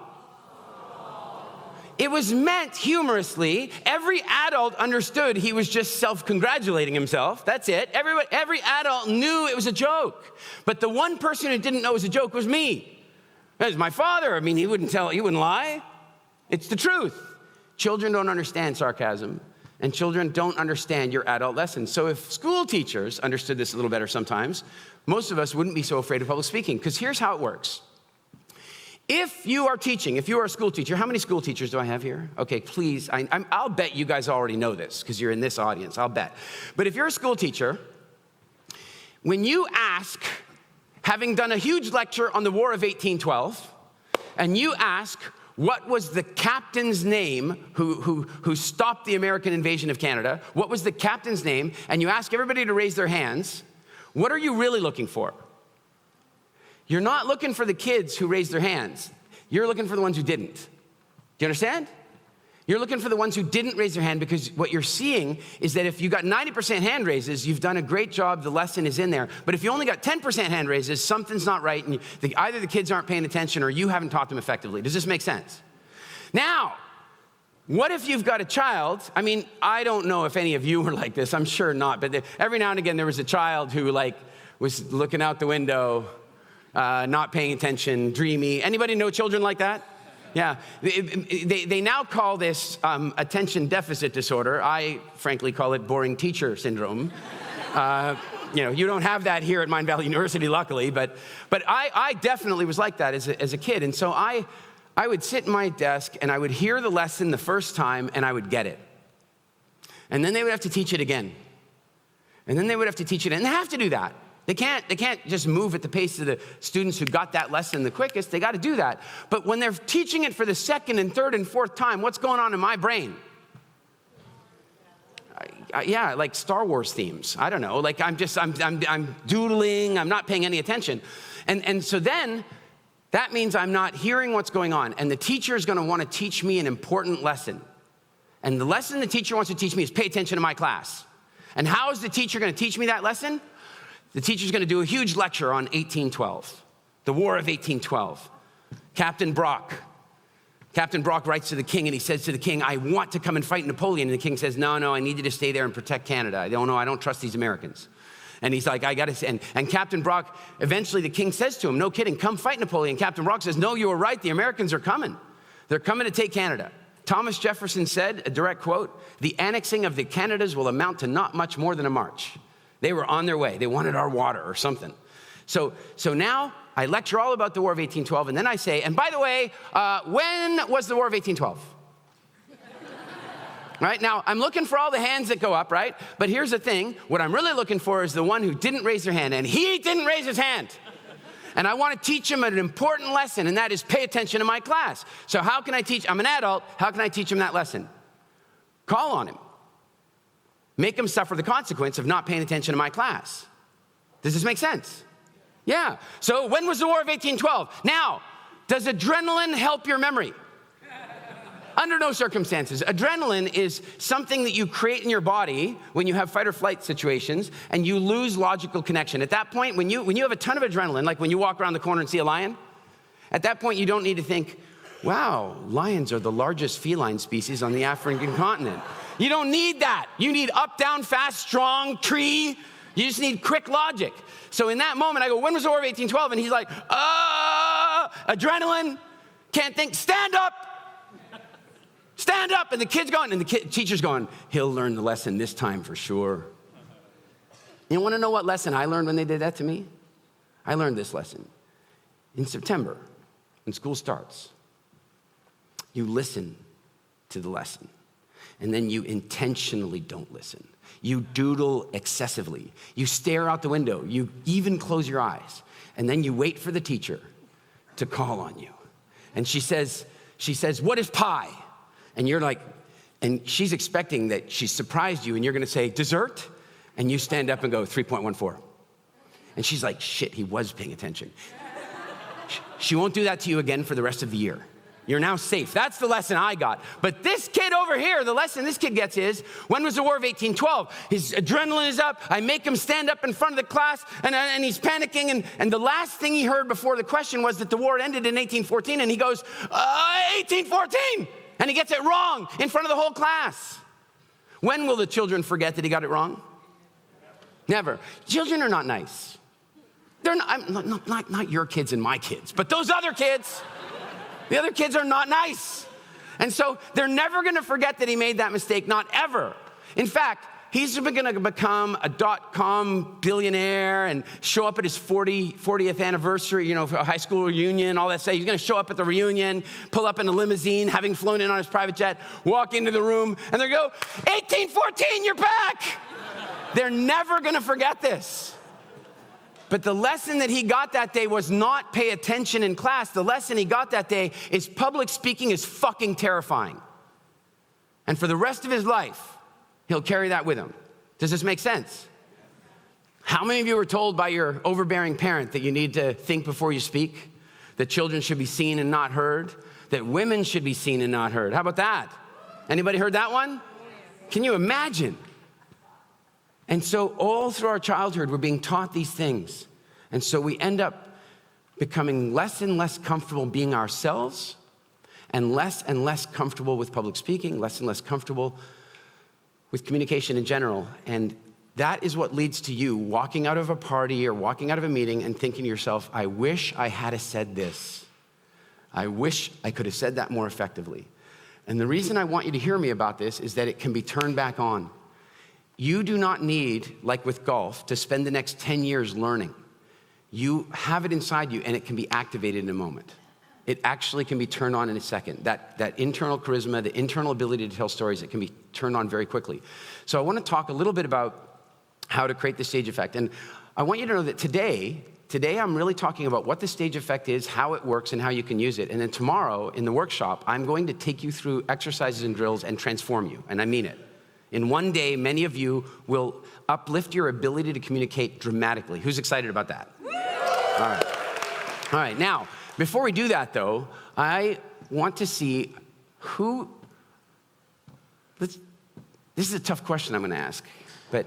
It was meant humorously. Every adult understood he was just self-congratulating himself. That's it. Every adult knew it was a joke. But the one person who didn't know it was a joke was me. That was my father. I mean, he wouldn't lie. It's the truth. Children don't understand sarcasm, and children don't understand your adult lessons. So if school teachers understood this a little better sometimes, most of us wouldn't be so afraid of public speaking, because here's how it works. If you are a school teacher, how many school teachers do I have here? Okay, please, I'll bet you guys already know this, because you're in this audience, I'll bet. But if you're a school teacher, when you ask, having done a huge lecture on the War of 1812, and you ask, what was the captain's name who stopped the American invasion of Canada? What was the captain's name? And you ask everybody to raise their hands. What are you really looking for? You're not looking for the kids who raised their hands. You're looking for the ones who didn't. Do you understand? You're looking for the ones who didn't raise their hand, because what you're seeing is that if you got 90% hand raises, you've done a great job, the lesson is in there. But if you only got 10% hand raises, something's not right, and either the kids aren't paying attention or you haven't taught them effectively. Does this make sense? Now, what if you've got a child? I mean, I don't know if any of you were like this, I'm sure not, but every now and again there was a child who was looking out the window, not paying attention, dreamy. Anybody know children like that? Yeah, they now call this attention deficit disorder. I frankly call it boring teacher syndrome. You don't have that here at Mind Valley University, luckily, but I definitely was like that as a kid. And so I would sit in my desk and I would hear the lesson the first time and I would get it. And then they would have to teach it again. And then they would have to teach it, and they have to do that. They can't just move at the pace of the students who got that lesson the quickest. They got to do that. But when they're teaching it for the second and third and fourth time, what's going on in my brain? Yeah, like Star Wars themes. I don't know. Like I'm doodling. I'm not paying any attention. And so then that means I'm not hearing what's going on. And the teacher is going to want to teach me an important lesson. And the lesson the teacher wants to teach me is pay attention to my class. And how is the teacher going to teach me that lesson? The teacher's going to do a huge lecture on 1812, the War of 1812. Captain Brock writes to the king, and he says to the king, "I want to come and fight Napoleon." And the king says, no, I need you to stay there and protect Canada. I don't trust these Americans. And he's like, I got to, and Captain Brock, eventually the king says to him, no kidding, come fight Napoleon. Captain Brock says, no, you were right. The Americans are coming. They're coming to take Canada. Thomas Jefferson said, a direct quote, "The annexing of the Canadas will amount to not much more than a march." They were on their way. They wanted our water or something. So now I lecture all about the War of 1812, and then I say, and by the way, when was the War of 1812? Right? Now, I'm looking for all the hands that go up, right? But here's the thing. What I'm really looking for is the one who didn't raise their hand, and he didn't raise his hand. And I want to teach him an important lesson, and that is pay attention to my class. So how can I teach? I'm an adult. How can I teach him that lesson? Call on him. Make him suffer the consequence of not paying attention to my class. Does this make sense? Yeah. So when was the War of 1812? Now, does adrenaline help your memory? Under no circumstances. Adrenaline is something that you create in your body when you have fight or flight situations and you lose logical connection. At that point, when you have a ton of adrenaline, like when you walk around the corner and see a lion, at that point you don't need to think, wow, lions are the largest feline species on the African continent. You don't need that. You need up, down, fast, strong, tree. You just need quick logic. So in that moment, I go, when was the War of 1812? And he's like, adrenaline, can't think, stand up. Stand up. And the kid's going, and the teacher's going, he'll learn the lesson this time for sure. You want to know what lesson I learned when they did that to me? I learned this lesson. In September, when school starts, you listen to the lesson. and then you intentionally don't listen. You doodle excessively. You stare out the window. You even close your eyes. And then you wait for the teacher to call on you. And she says, what is pi? And you're like, and she's expecting that she's surprised you, and you're gonna say, dessert? And you stand up and go, 3.14. And she's like, shit, he was paying attention. She won't do that to you again for the rest of the year. You're now safe. That's the lesson I got. But this kid over here, the lesson this kid gets is, when was the War of 1812? His adrenaline is up. I make him stand up in front of the class, and he's panicking. And the last thing he heard before the question was that the war ended in 1814. And he goes, 1814! And he gets it wrong in front of the whole class. When will the children forget that he got it wrong? Never. Children are not nice. They're not your kids and my kids, but those other kids. The other kids are not nice. And so they're never going to forget that he made that mistake, not ever. In fact, he's going to become a .com billionaire and show up at his 40th anniversary, a high school reunion, all that stuff. He's going to show up at the reunion, pull up in a limousine, having flown in on his private jet, walk into the room, and they go, 1814, you're back. They're never going to forget this. But the lesson that he got that day was not pay attention in class. The lesson he got that day is public speaking is fucking terrifying. And for the rest of his life, he'll carry that with him. Does this make sense? How many of you were told by your overbearing parent that you need to think before you speak? That children should be seen and not heard? That women should be seen and not heard? How about that? Anybody heard that one? Can you imagine? And so all through our childhood, we're being taught these things. And so we end up becoming less and less comfortable being ourselves, and less comfortable with public speaking, less and less comfortable with communication in general. And that is what leads to you walking out of a party or walking out of a meeting and thinking to yourself, I wish I had said this. I wish I could have said that more effectively. And the reason I want you to hear me about this is that it can be turned back on. You do not need, like with golf, to spend the next 10 years learning. You have it inside you, and it can be activated in a moment. It actually can be turned on in a second. That internal charisma, the internal ability to tell stories, it can be turned on very quickly. So I want to talk a little bit about how to create the stage effect. And I want you to know that today I'm really talking about what the stage effect is, how it works, and how you can use it. And then tomorrow in the workshop, I'm going to take you through exercises and drills and transform you, and I mean it. In one day, many of you will uplift your ability to communicate dramatically. Who's excited about that? All right. Now, before we do that, though, I want to see who... This is a tough question I'm going to ask, but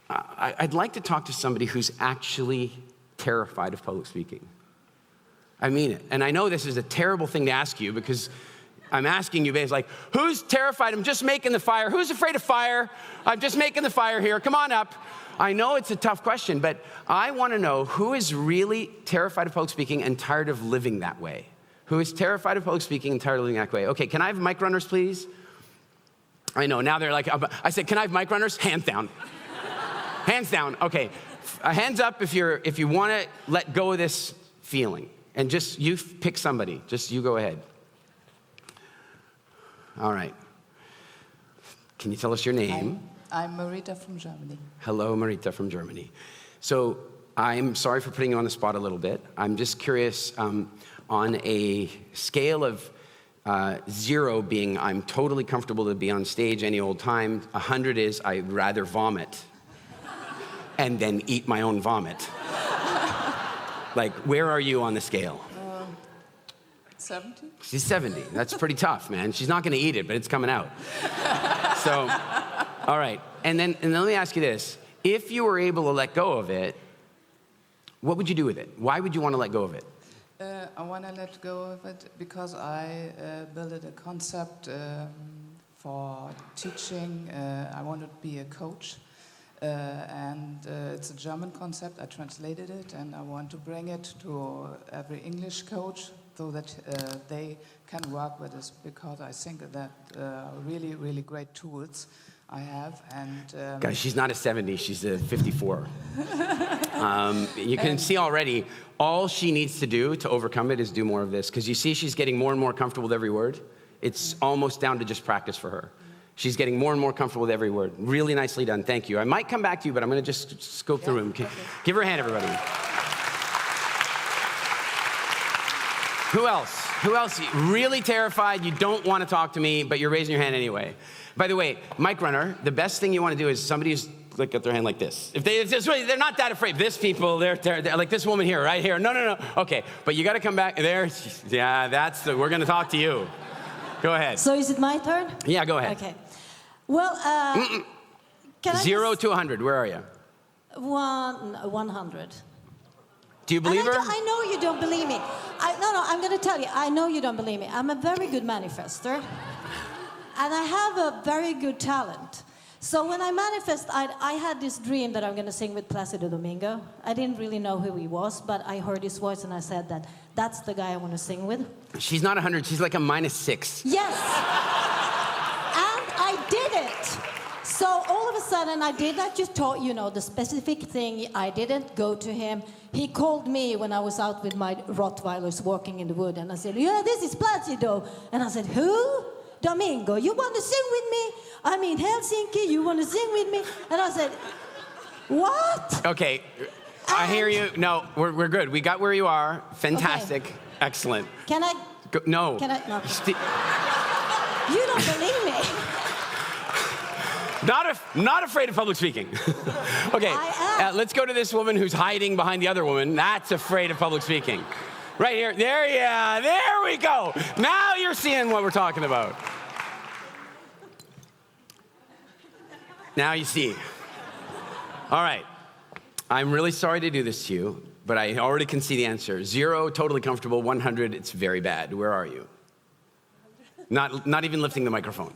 I'd like to talk to somebody who's actually terrified of public speaking. I mean it. And I know this is a terrible thing to ask you because I'm asking you, babes, like, who's terrified? I'm just making the fire. Who's afraid of fire? I'm just making the fire here. Come on up. I know it's a tough question, but I want to know who is really terrified of public speaking and tired of living that way. Who is terrified of public speaking and tired of living that way? Okay, can I have mic runners, please? I know, now they're like, I said, can I have mic runners? Hands down. Hands down, okay. Hands up if you want to let go of this feeling. And just, you pick somebody. Just, you go ahead. All right. Can you tell us your name? I'm Marita from Germany. Hello, Marita from Germany. So I'm sorry for putting you on the spot a little bit. I'm just curious, on a scale of 0 being I'm totally comfortable to be on stage any old time, 100 is I'd rather vomit and then eat my own vomit. Like, where are you on the scale? 70? She's 70. That's pretty tough, man. She's not going to eat it, but it's coming out. So, all right. And then let me ask you this. If you were able to let go of it, what would you do with it? Why would you want to let go of it? I want to let go of it because I built a concept for teaching. I want to be a coach. And it's a German concept. I translated it, and I want to bring it to every English coach so that they can work with this, because I think that really, really great tools I have. And guys, she's not a 70, she's a 54. You can see already, all she needs to do to overcome it is do more of this, because you see she's getting more and more comfortable with every word. It's almost down to just practice for her. She's getting more and more comfortable with every word. Really nicely done, thank you. I might come back to you, but I'm gonna just scope the room. Okay. Give her a hand, everybody. Who else? Who else? Really terrified, you don't want to talk to me, but you're raising your hand anyway. By the way, mic runner, the best thing you want to do is somebody who's like got their hand like this. If they're not that afraid. This people, they're like this woman here, right here. No. Okay, but you got to come back there. Yeah, we're going to talk to you. Go ahead. So is it my turn? Yeah, go ahead. Okay. Well, can I 0 to 100, where are you? 100. Do you believe her? I know you don't believe me. No, I'm going to tell you. I know you don't believe me. I'm a very good manifester. And I have a very good talent. So when I manifest, I had this dream that I'm going to sing with Placido Domingo. I didn't really know who he was, but I heard his voice and I said that's the guy I want to sing with. She's not 100, she's like a -6. Yes. And I did it. So all of a sudden I did. I just taught, the specific thing. I didn't go to him. He called me when I was out with my Rottweilers walking in the wood. And I said, yeah, this is Placido. And I said, who? Domingo, you want to sing with me? I'm in Helsinki, you want to sing with me? And I said, what? Okay, I hear you. No, we're good. We got where you are. Fantastic. Okay. Excellent. Can I? Go, no. Can I? No. You don't believe me. Not afraid of public speaking. Okay, let's go to this woman who's hiding behind the other woman. That's afraid of public speaking. Right here, there we go. Now you're seeing what we're talking about. Now you see. All right, I'm really sorry to do this to you, but I already can see the answer. 0, totally comfortable. 100, it's very bad. Where are you? Not even lifting the microphone.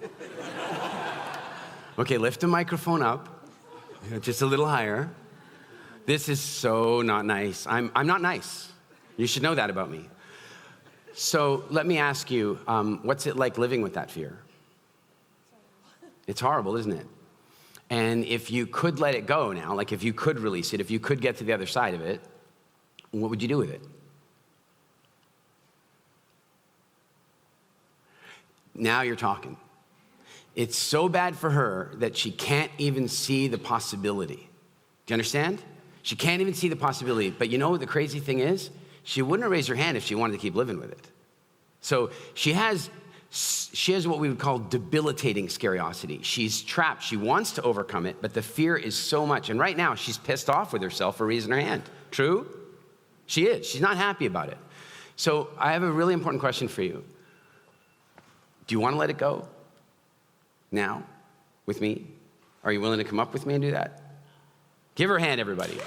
Okay, lift the microphone up, just a little higher. This is so not nice. I'm not nice. You should know that about me. So let me ask you, what's it like living with that fear? It's horrible, isn't it? And if you could let it go now, like if you could release it, if you could get to the other side of it, what would you do with it? Now you're talking. It's so bad for her that she can't even see the possibility. Do you understand? She can't even see the possibility. But you know what the crazy thing is? She wouldn't have raised her hand if she wanted to keep living with it. So she has what we would call debilitating scariosity. She's trapped. She wants to overcome it, but the fear is so much. And right now, she's pissed off with herself for raising her hand. True? She is. She's not happy about it. So I have a really important question for you. Do you want to let it go? Now? With me? Are you willing to come up with me and do that? Give her a hand, everybody.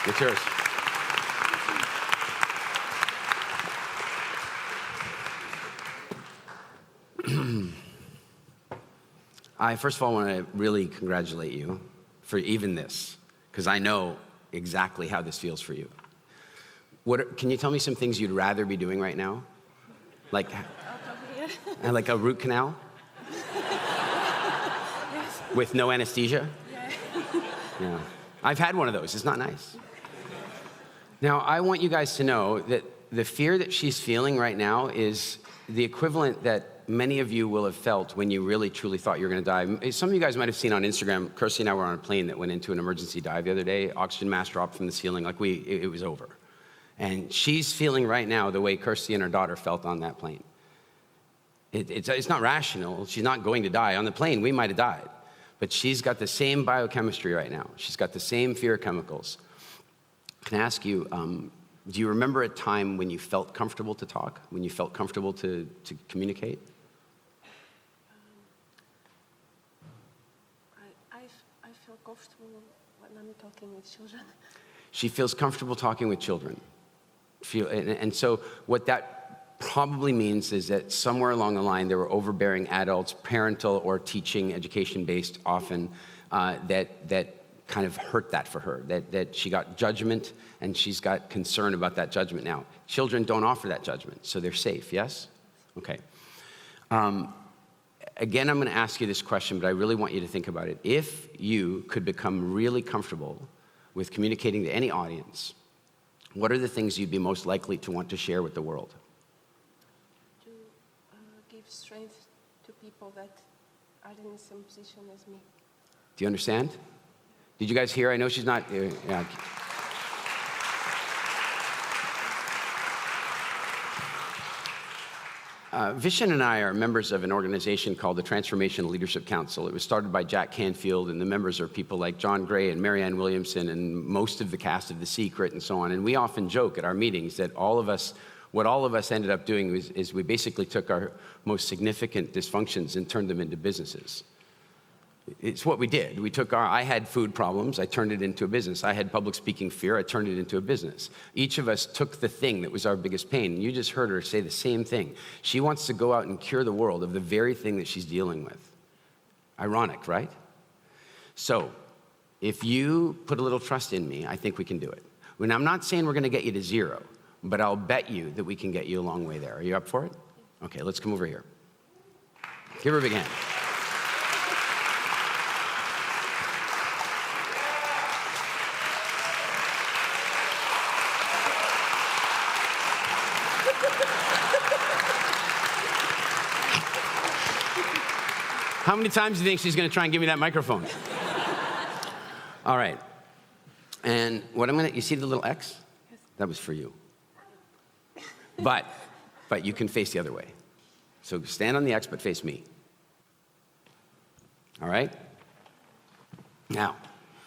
It's yours. I, first of all, want to really congratulate you for even this, because I know exactly how this feels for you. Can you tell me some things you'd rather be doing right now? Like a root canal? Yes. With no anesthesia? Yeah. Yeah. I've had one of those. It's not nice. Now, I want you guys to know that the fear that she's feeling right now is the equivalent that many of you will have felt when you really, truly thought you were going to die. Some of you guys might have seen on Instagram, Kirsty and I were on a plane that went into an emergency dive the other day. Oxygen mask dropped from the ceiling, it was over. And she's feeling right now the way Kirsty and her daughter felt on that plane. It's not rational. She's not going to die. On the plane, we might have died. But she's got the same biochemistry right now. She's got the same fear chemicals. Can I ask you, do you remember a time when you felt comfortable to talk? When you felt comfortable to communicate? I feel comfortable when I'm talking with children. She feels comfortable talking with children. And so what that probably means is that somewhere along the line there were overbearing adults, parental or teaching, education-based often, that kind of hurt that for her, that she got judgment and she's got concern about that judgment now. Children don't offer that judgment, so they're safe, yes? Okay. Again, I'm gonna ask you this question, but I really want you to think about it. If you could become really comfortable with communicating to any audience, what are the things you'd be most likely to want to share with the world? To give strength to people that are in the same position as me. Do you understand? Did you guys hear? I know she's not... yeah. Vishen and I are members of an organization called the Transformational Leadership Council. It was started by Jack Canfield, and the members are people like John Gray and Marianne Williamson and most of the cast of The Secret and so on. And we often joke at our meetings that what all of us ended up doing is we basically took our most significant dysfunctions and turned them into businesses. It's what we did. I had food problems, I turned it into a business. I had public speaking fear, I turned it into a business. Each of us took the thing that was our biggest pain. And you just heard her say the same thing. She wants to go out and cure the world of the very thing that she's dealing with. Ironic, right? So, if you put a little trust in me, I think we can do it. When I'm not saying we're gonna get you to 0, but I'll bet you that we can get you a long way there. Are you up for it? Okay, let's come over here. Give her a big hand. How many times do you think she's going to try and give me that microphone? All right. And you see the little X? Yes. That was for you. But you can face the other way. So stand on the X, but face me. All right? Now,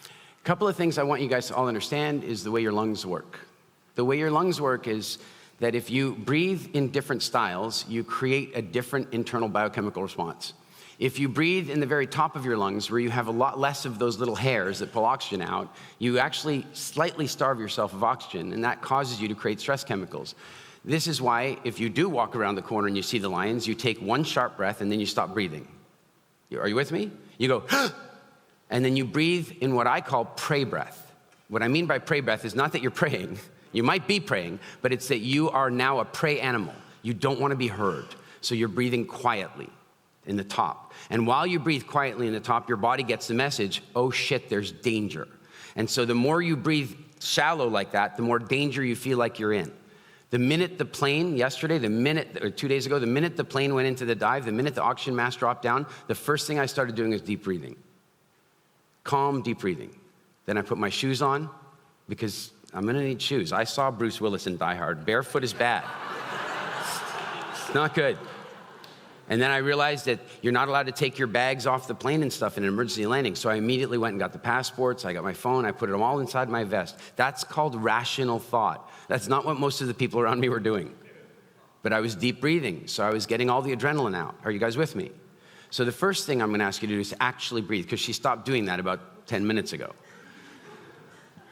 a couple of things I want you guys to all understand is the way your lungs work. The way your lungs work is that if you breathe in different styles, you create a different internal biochemical response. If you breathe in the very top of your lungs, where you have a lot less of those little hairs that pull oxygen out, you actually slightly starve yourself of oxygen, and that causes you to create stress chemicals. This is why if you do walk around the corner and you see the lions, you take one sharp breath and then you stop breathing. Are you with me? You go, and then you breathe in what I call pray breath. What I mean by pray breath is not that you're praying. You might be praying, but it's that you are now a prey animal. You don't want to be heard, so you're breathing quietly in the top. And while you breathe quietly in the top, your body gets the message, oh shit, there's danger. And so the more you breathe shallow like that, the more danger you feel like you're in. The minute the plane, 2 days ago, the minute the plane went into the dive, the minute the oxygen mask dropped down, the first thing I started doing was deep breathing. Calm, deep breathing. Then I put my shoes on, because I'm gonna need shoes. I saw Bruce Willis in Die Hard. Barefoot is bad. It's not good. And then I realized that you're not allowed to take your bags off the plane and stuff in an emergency landing. So I immediately went and got the passports, I got my phone, I put them all inside my vest. That's called rational thought. That's not what most of the people around me were doing. But I was deep breathing, so I was getting all the adrenaline out. Are you guys with me? So the first thing I'm gonna ask you to do is to actually breathe, because she stopped doing that about 10 minutes ago.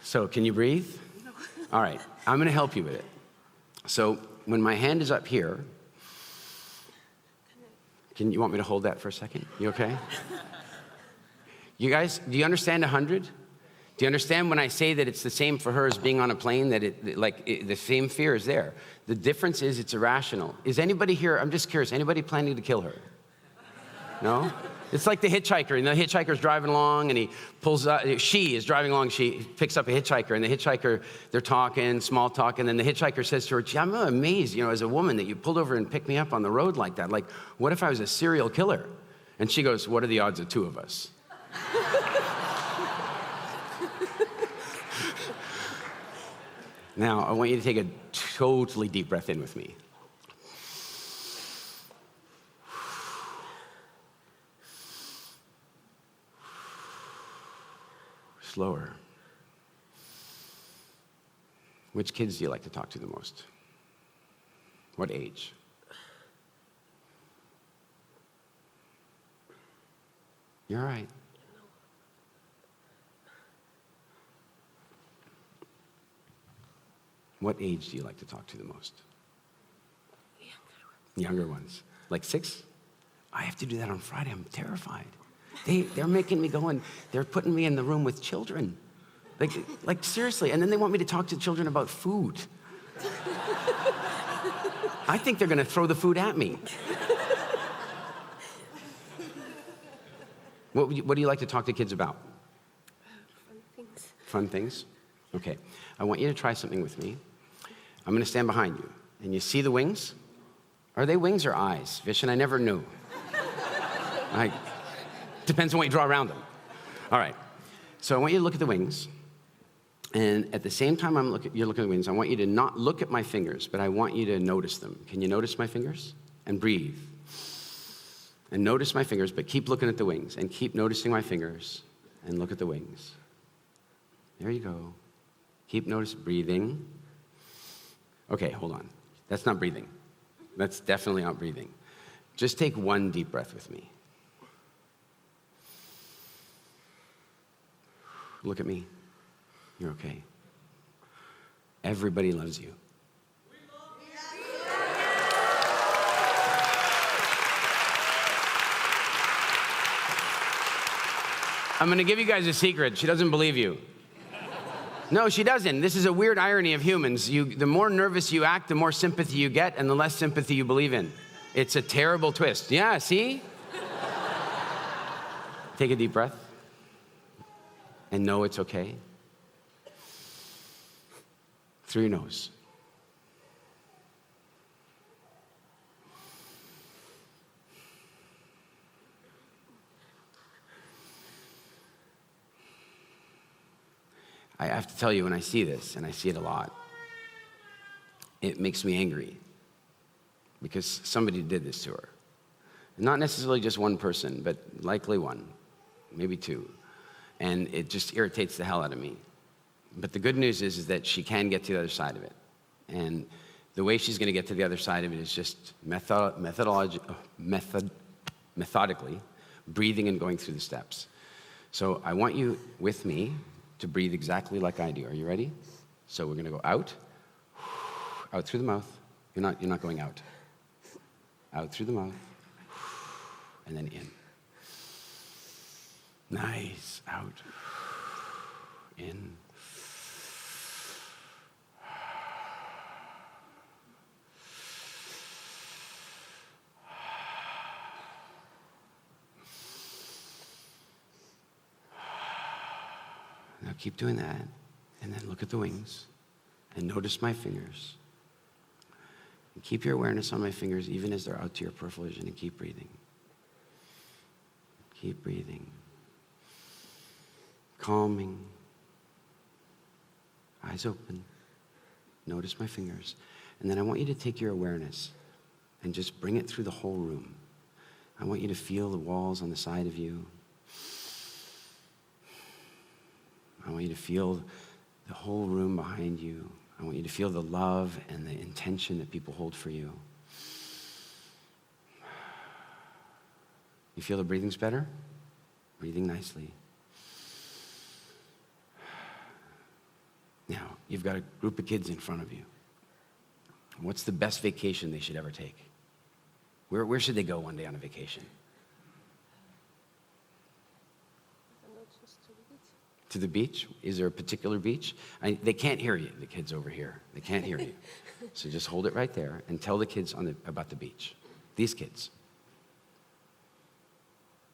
So can you breathe? No. All right, I'm gonna help you with it. So when my hand is up here, you want me to hold that for a second? You okay? You guys, do you understand 100? Do you understand when I say that it's the same for her as being on a plane, that the same fear is there? The difference is it's irrational. Is anybody here, I'm just curious, anybody planning to kill her? No? It's like the hitchhiker, and the hitchhiker's driving along, and he pulls up, she is driving along, she picks up a hitchhiker, and the hitchhiker, they're talking, small talk, and then the hitchhiker says to her, gee, I'm amazed, as a woman that you pulled over and picked me up on the road like that. Like, what if I was a serial killer? And she goes, what are the odds of 2 of us? Now, I want you to take a totally deep breath in with me. Slower. Which kids do you like to talk to the most? What age? You're all right. What age do you like to talk to the most? Younger ones. Like 6? I have to do that on Friday. I'm terrified. They're making me go and they're putting me in the room with children. Like seriously. And then they want me to talk to children about food. I think they're gonna throw the food at me. What do you like to talk to kids about? Fun things. Fun things? Okay. I want you to try something with me. I'm going to stand behind you. And you see the wings? Are they wings or eyes? Vishen, I never knew. Depends on what you draw around them. All right. So I want you to look at the wings. And at the same time you're looking at the wings, I want you to not look at my fingers, but I want you to notice them. Can you notice my fingers? And breathe. And notice my fingers, but keep looking at the wings. And keep noticing my fingers. And look at the wings. There you go. Keep noticing, breathing. Okay, hold on. That's not breathing. That's definitely not breathing. Just take one deep breath with me. Look at me. You're okay. Everybody loves you. I'm going to give you guys a secret. She doesn't believe you. No, she doesn't. This is a weird irony of humans. The more nervous you act, the more sympathy you get, and the less sympathy you believe in. It's a terrible twist. Yeah, see? Take a deep breath. And know it's okay. Through your nose. I have to tell you, when I see this, and I see it a lot, it makes me angry because somebody did this to her. Not necessarily just one person, but likely one, maybe two. And it just irritates the hell out of me. But the good news is that she can get to the other side of it. And the way she's going to get to the other side of it is just methodically breathing and going through the steps. So I want you with me to breathe exactly like I do. Are you ready? So we're going to go out through the mouth. You're not going out. Out through the mouth, and then in. Nice. Out. In. Now keep doing that, and then look at the wings, and notice my fingers. And keep your awareness on my fingers even as they're out to your peripheral vision, and keep breathing. Keep breathing. Calming. Eyes open. Notice my fingers. And then I want you to take your awareness and just bring it through the whole room. I want you to feel the walls on the side of you. I want you to feel the whole room behind you. I want you to feel the love and the intention that people hold for you. You feel the breathing's better? Breathing nicely. Now, you've got a group of kids in front of you. What's the best vacation they should ever take? Where should they go one day on a vacation? To the beach? Is there a particular beach? They can't hear you, the kids over here. They can't hear you. So just hold it right there and tell the kids about the beach. These kids.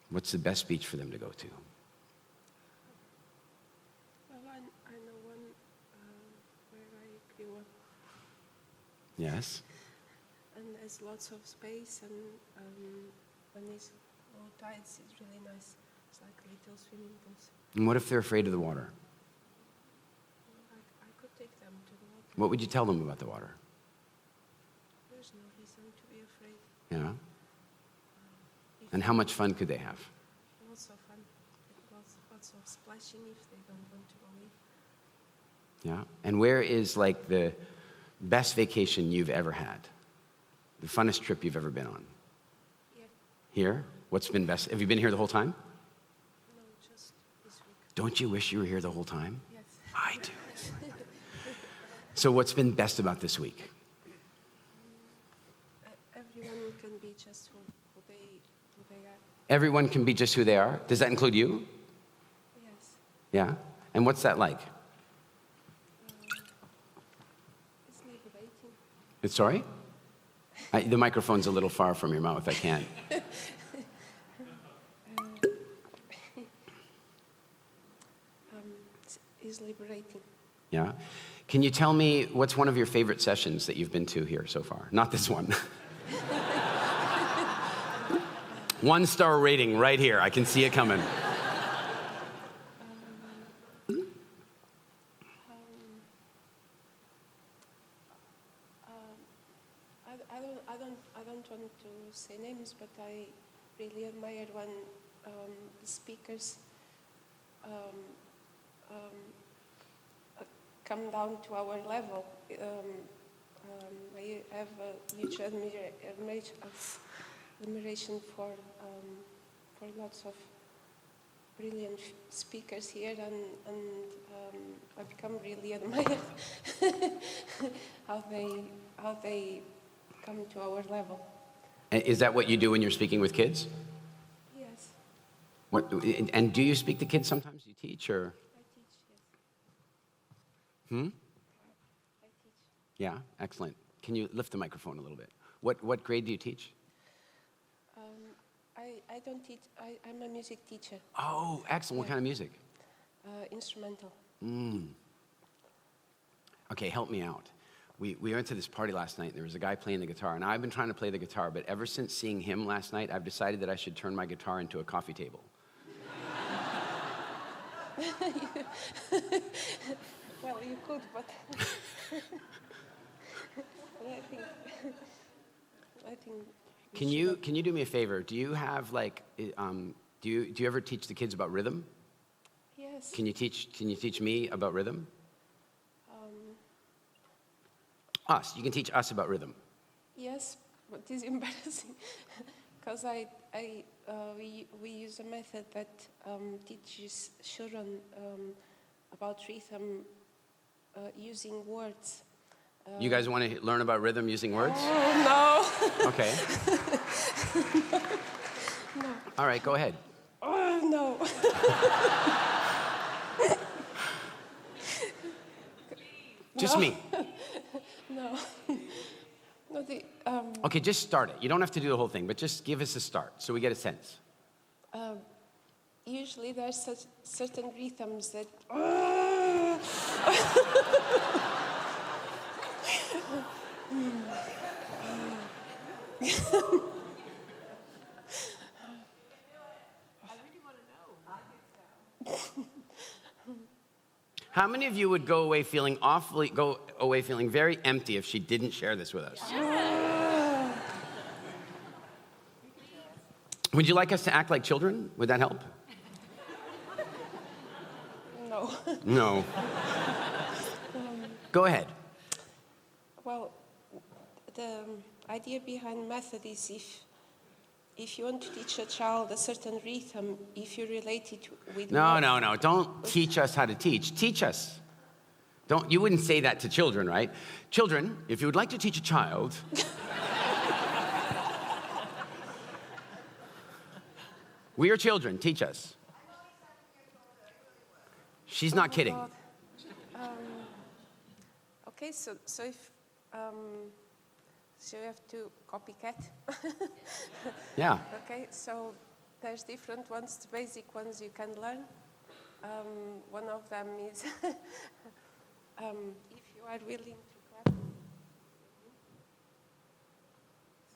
What's the best beach for them to go to? Well, I know one where I grew up. Yes? And there's lots of space, and when it's low tides, it's really nice. It's like little swimming pools. And what if they're afraid of the water? I could take them to the water. What would you tell them about the water? There's no reason to be afraid. Yeah? And how much fun could they have? Lots of fun. Lots of splashing if they don't want to go in. Yeah? And where is like the best vacation you've ever had? The funnest trip you've ever been on? Here? What's been best? Have you been here the whole time? No, just this week. Don't you wish you were here the whole time? Yes. I do. So what's been best about this week? Everyone can be just who they are. Everyone can be just who they are. Does that include you? Yes. Yeah? And what's that like? It's liberating. Sorry? The microphone's a little far from your mouth. I can't. is liberating. Yeah? Can you tell me what's one of your favorite sessions that you've been to here so far? Not this one. 1-star rating right here. I can see it coming. I don't want to say names, but I really admire when the speakers come down to our level. I have a huge admiration for lots of brilliant speakers here, and I become really admired how they come to our level. Is that what you do when you're speaking with kids? Yes, And do you speak to kids sometimes? You teach, or? I teach. Yes. Hmm? I teach. Yeah, excellent. Can you lift the microphone a little bit? What grade do you teach? I don't teach. I'm a music teacher. Oh, excellent. What kind of music? Instrumental. Okay, help me out. We went to this party last night, and there was a guy playing the guitar. And I've been trying to play the guitar, but ever since seeing him last night, I've decided that I should turn my guitar into a coffee table. Well, you could, but I think. Can you do me a favor? Do you have like do you ever teach the kids about rhythm? Yes. Can you teach me about rhythm? Us. You can teach us about rhythm. Yes, but it's embarrassing because we use a method that teaches children about rhythm using words. You guys want to learn about rhythm using words? Oh no! Okay. No. All right, go ahead. Oh no! Just No. me. No. No. Okay, just start it. You don't have to do the whole thing, but just give us a start so we get a sense. Usually there's certain rhythms that. How many of you would go away feeling very empty if she didn't share this with us? Would you like us to act like children? Would that help? No. No. Go ahead. Well, the idea behind method is if you want to teach a child a certain rhythm, if you relate it with No. Don't teach us how to teach. Teach us. You wouldn't say that to children, right? Children, if you would like to teach a child. We are children. Teach us. She's not kidding. God. Okay, so if so you have to copycat. Yeah. Okay, so there's different ones. The basic ones you can learn. One of them is if you are willing to clap.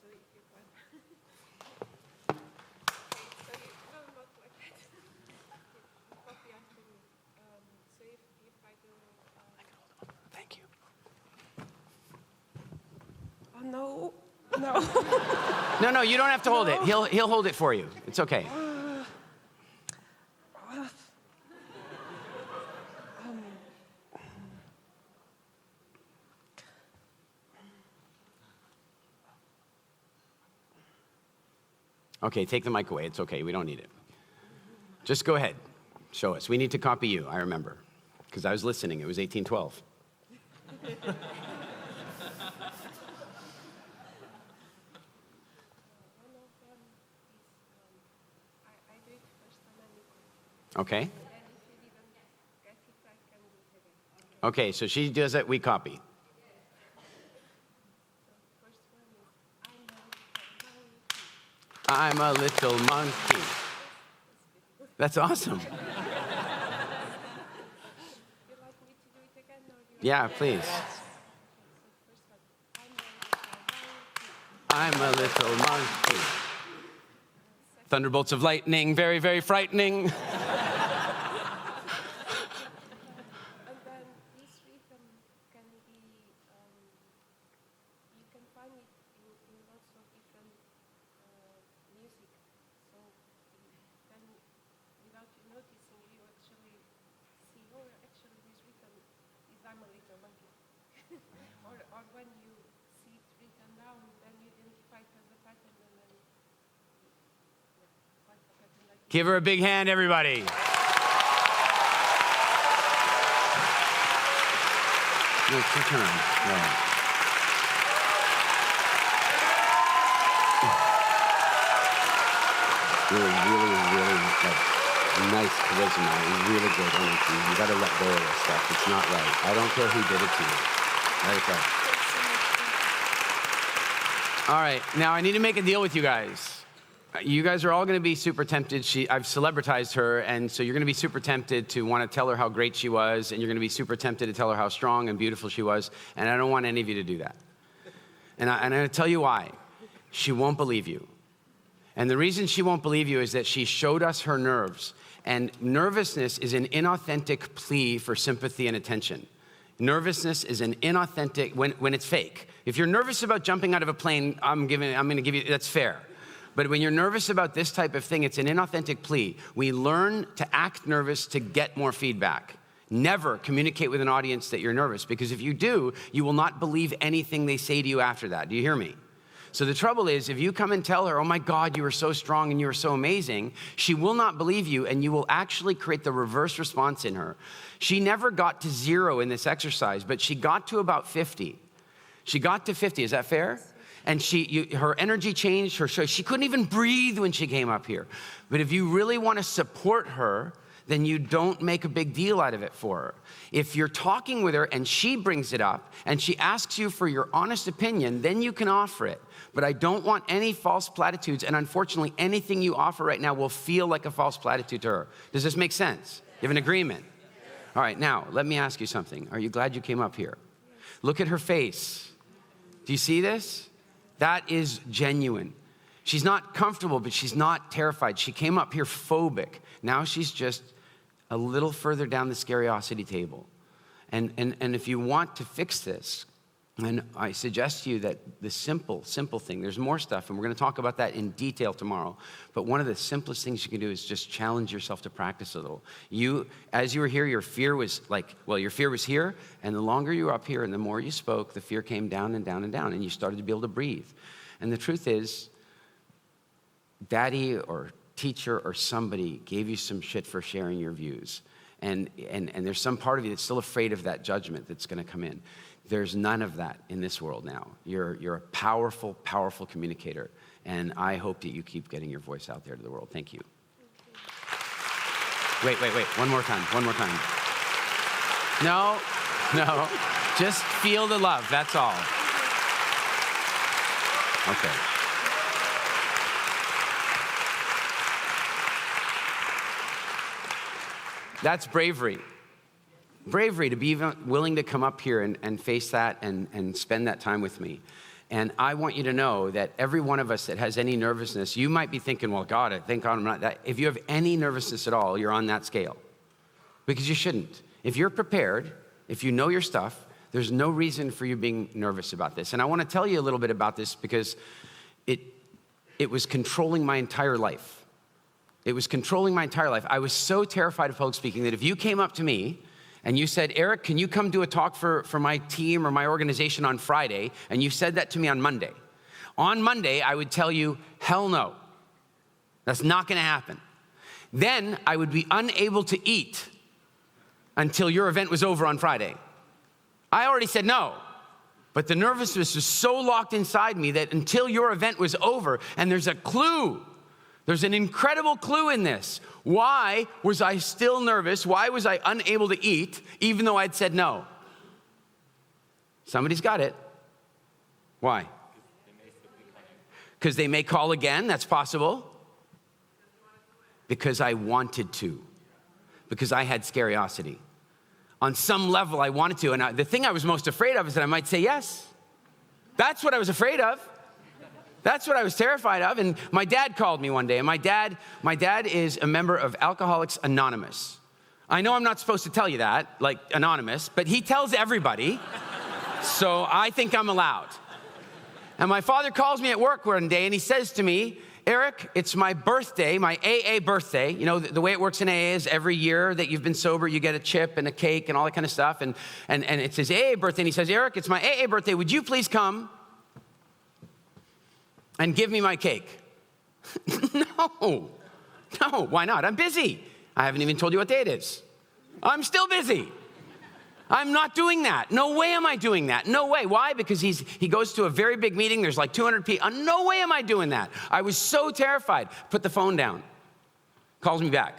So if you clap. So no, not like that. Copy after me. So if I do. Thank you. Oh no, no. No, you don't have to hold it. He'll hold it for you. It's okay. Okay, take the mic away. It's okay. We don't need it. Just go ahead. Show us. We need to copy you, I remember. Because I was listening. It was 1812. Okay. Okay, so she does it, we copy. I'm a little monkey. That's awesome. Yeah, please. I'm a little monkey. Thunderbolts of lightning, very, very frightening. And then this rhythm can be, you can find it in lots of different music. So then, without you noticing, you actually see, oh, actually this rhythm is I'm a little monkey. or when you see it written down, then you identify it as a pattern, and then it's like a pattern like Give her a big hand, everybody. No, keep turning. Right. Really, nice charisma, really good energy. You gotta let go of this stuff. It's not right. I don't care who did it to you. Let it go. All right, now I need to make a deal with you guys. You guys are all gonna be super tempted. I've celebritized her, and so you're gonna be super tempted to wanna tell her how great she was, and you're gonna be super tempted to tell her how strong and beautiful she was, and I don't want any of you to do that. And I'm gonna tell you why. She won't believe you. And the reason she won't believe you is that she showed us her nerves. And nervousness is an inauthentic plea for sympathy and attention. Nervousness is an inauthentic, when it's fake. If you're nervous about jumping out of a plane, I'm gonna give you, that's fair. But when you're nervous about this type of thing, it's an inauthentic plea. We learn to act nervous to get more feedback. Never communicate with an audience that you're nervous, because if you do, you will not believe anything they say to you after that. Do you hear me? So the trouble is, if you come and tell her, oh my God, you were so strong and you were so amazing, she will not believe you, and you will actually create the reverse response in her. She never got to 0 in this exercise, but she got to about 50. She got to 50, is that fair? And her energy changed, she couldn't even breathe when she came up here. But if you really want to support her, then you don't make a big deal out of it for her. If you're talking with her and she brings it up and she asks you for your honest opinion, then you can offer it. But I don't want any false platitudes, and unfortunately, anything you offer right now will feel like a false platitude to her. Does this make sense? You have an agreement? All right, now, let me ask you something. Are you glad you came up here? Look at her face. Do you see this? That is genuine. She's not comfortable, but she's not terrified. She came up here phobic. Now she's just a little further down the scariosity table. And if you want to fix this, and I suggest to you that the simple thing, there's more stuff, and we're going to talk about that in detail tomorrow, but one of the simplest things you can do is just challenge yourself to practice a little. As you were here, your fear was your fear was here, and the longer you were up here and the more you spoke, the fear came down and down and down, and you started to be able to breathe. And the truth is, daddy or teacher or somebody gave you some shit for sharing your views. And there's some part of you that's still afraid of that judgment that's going to come in. There's none of that in this world now. You're a powerful, powerful communicator. And I hope that you keep getting your voice out there to the world. Thank you. Wait. One more time. No. Just feel the love. That's all. Okay. That's bravery. Bravery to be even willing to come up here and face that and spend that time with me. And I want you to know that every one of us that has any nervousness, you might be thinking, well, God, I think I'm not that. If you have any nervousness at all, you're on that scale. Because you shouldn't. If you're prepared, if you know your stuff, there's no reason for you being nervous about this. And I want to tell you a little bit about this because it was controlling my entire life. It was controlling my entire life. I was so terrified of public speaking that if you came up to me and you said, Eric, can you come do a talk for my team or my organization on Friday? And you said that to me on Monday. On Monday, I would tell you, hell no. That's not going to happen. Then I would be unable to eat until your event was over on Friday. I already said no. But the nervousness was so locked inside me that until your event was over, and there's a clue. There's an incredible clue in this. Why was I still nervous? Why was I unable to eat, even though I'd said no? Somebody's got it. Why? Because they may call again, that's possible. Because I wanted to. Because I had scariosity. On some level, I wanted to. And the thing I was most afraid of is that I might say yes. That's what I was afraid of. That's what I was terrified of. And my dad called me one day. And my dad is a member of Alcoholics Anonymous. I know I'm not supposed to tell you that, like anonymous, but he tells everybody. So I think I'm allowed. And my father calls me at work one day and he says to me, Eric, it's my birthday, my AA birthday. You know, the way it works in AA is every year that you've been sober, you get a chip and a cake and all that kind of stuff. And it's his AA birthday. And he says, Eric, it's my AA birthday. Would you please come and give me my cake? No, why not? I'm busy. I haven't even told you what day it is. I'm still busy. I'm not doing that. No way am I doing that. No way. Why? Because he goes to a very big meeting. There's like 200 people. No way am I doing that. I was so terrified. Put the phone down. Calls me back.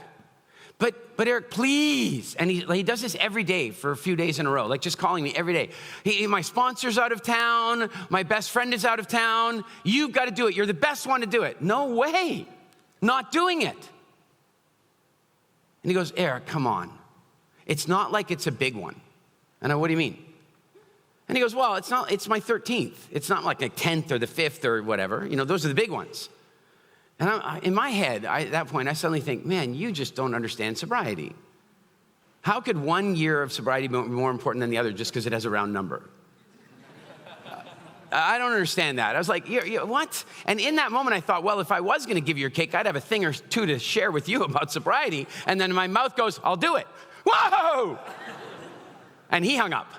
But Eric, please. And he does this every day for a few days in a row, like just calling me every day. My sponsor's out of town. My best friend is out of town. You've got to do it. You're the best one to do it. No way. Not doing it. And he goes, Eric, come on. It's not like it's a big one. And I, what do you mean? And he goes, well, it's my 13th. It's not like a 10th or the 5th or whatever. You know, those are the big ones. And in my head, at that point, I suddenly think, man, you just don't understand sobriety. How could 1 year of sobriety be more important than the other just because it has a round number? I don't understand that. I was like, what? And in that moment, I thought, well, if I was going to give you your cake, I'd have a thing or two to share with you about sobriety. And then my mouth goes, I'll do it. Whoa! And he hung up.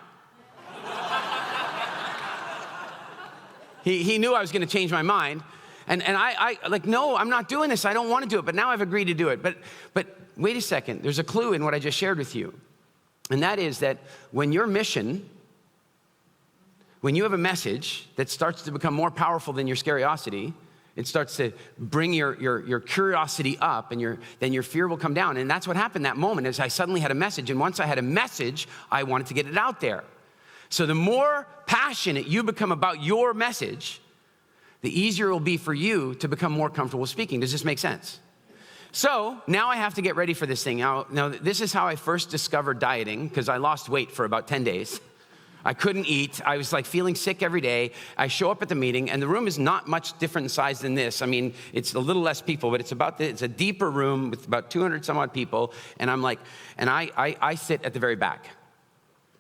He knew I was going to change my mind. And I like, no, I'm not doing this. I don't want to do it. But now I've agreed to do it. But wait a second. There's a clue in what I just shared with you. And that is that when your mission, when you have a message that starts to become more powerful than your scariosity, it starts to bring your curiosity up, and then your fear will come down. And that's what happened that moment, is I suddenly had a message. And once I had a message, I wanted to get it out there. So the more passionate you become about your message, the easier it will be for you to become more comfortable speaking. Does this make sense? So now I have to get ready for this thing. Now this is how I first discovered dieting, because I lost weight for about 10 days. I couldn't eat. I was like feeling sick every day. I show up at the meeting, and the room is not much different in size than this. I mean, it's a little less people, but it's a deeper room with about 200 some odd people. And I'm like, and I sit at the very back.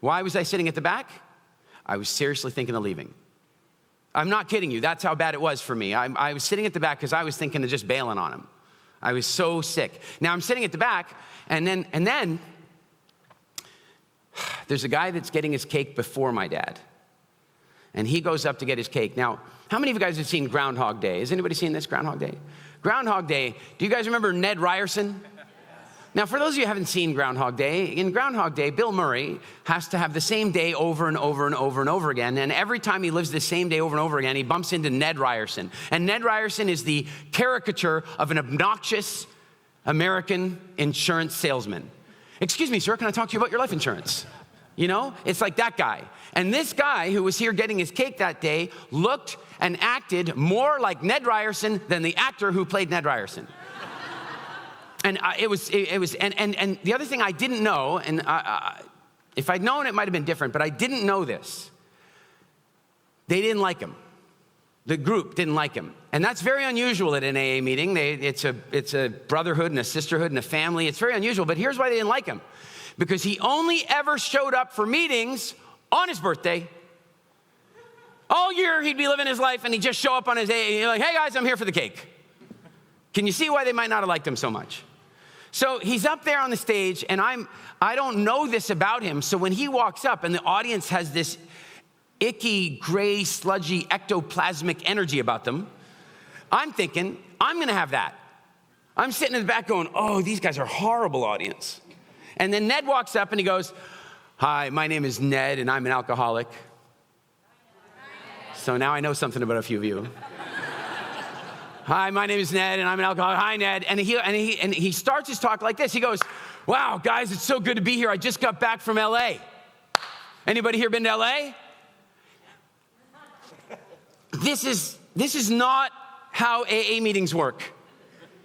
Why was I sitting at the back? I was seriously thinking of leaving. I'm not kidding you. That's how bad it was for me. I was sitting at the back because I was thinking of just bailing on him. I was so sick. Now I'm sitting at the back, and then there's a guy that's getting his cake before my dad. And he goes up to get his cake. Now, how many of you guys have seen Groundhog Day? Has anybody seen this, Groundhog Day? Groundhog Day, do you guys remember Ned Ryerson? Now, for those of you who haven't seen Groundhog Day, in Groundhog Day, Bill Murray has to have the same day over and over and over and over again. And every time he lives the same day over and over again, he bumps into Ned Ryerson. And Ned Ryerson is the caricature of an obnoxious American insurance salesman. Excuse me, sir, can I talk to you about your life insurance? You know, it's like that guy. And this guy who was here getting his cake that day looked and acted more like Ned Ryerson than the actor who played Ned Ryerson. And it was, and the other thing I didn't know, and if I'd known it might have been different, but I didn't know this. They didn't like him. The group didn't like him. And that's very unusual at an AA meeting. It's a brotherhood and a sisterhood and a family. It's very unusual, but here's why they didn't like him. Because he only ever showed up for meetings on his birthday. All year he'd be living his life, and he'd just show up on his AA. You're like, hey guys, I'm here for the cake. Can you see why they might not have liked him so much? So he's up there on the stage, and I don't know this about him. So when he walks up and the audience has this icky, gray, sludgy, ectoplasmic energy about them, I'm thinking, I'm gonna have that. I'm sitting in the back going, oh, these guys are horrible audience. And then Ned walks up and he goes, hi, my name is Ned and I'm an alcoholic. So now I know something about a few of you. Hi, my name is Ned and I'm an alcoholic. Hi, Ned. And he starts his talk like this. He goes, wow, guys, it's so good to be here. I just got back from LA. Anybody here been to LA? This is not how AA meetings work.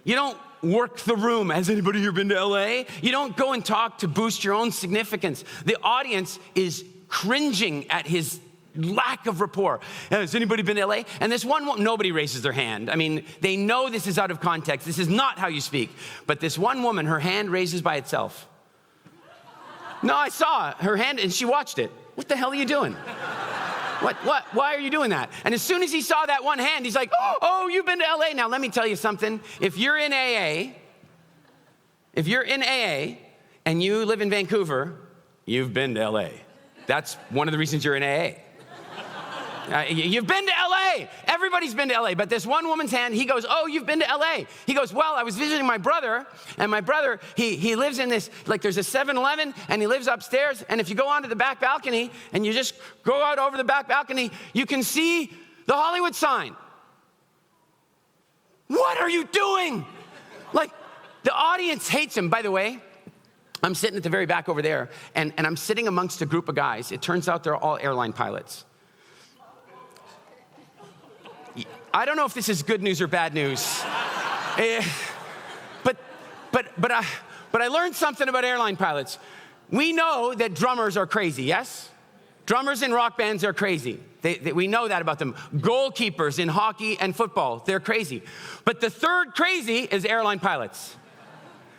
You don't work the room. Has anybody here been to LA? You don't go and talk to boost your own significance. The audience is cringing at his lack of rapport. Has anybody been to LA? And this one woman, nobody raises their hand. I mean, they know this is out of context. This is not how you speak. But this one woman, her hand raises by itself. No, I saw her hand and she watched it. What the hell are you doing? What? Why are you doing that? And as soon as he saw that one hand, he's like, oh, you've been to LA. Now, let me tell you something. If you're in AA and you live in Vancouver, you've been to LA. That's one of the reasons you're in AA. You've been to LA. Everybody's been to LA. But this one woman's hand, he goes, oh, you've been to LA. He goes, well, I was visiting my brother, and my brother, he lives in this, like there's a 7-Eleven, and he lives upstairs, and if you go onto the back balcony, and you just go out over the back balcony, you can see the Hollywood sign. What are you doing? Like, the audience hates him. By the way, I'm sitting at the very back over there, and I'm sitting amongst a group of guys. It turns out they're all airline pilots. I don't know if this is good news or bad news. But I learned something about airline pilots. We know that drummers are crazy, yes? Drummers in rock bands are crazy. We know that about them. Goalkeepers in hockey and football, they're crazy. But the third crazy is airline pilots.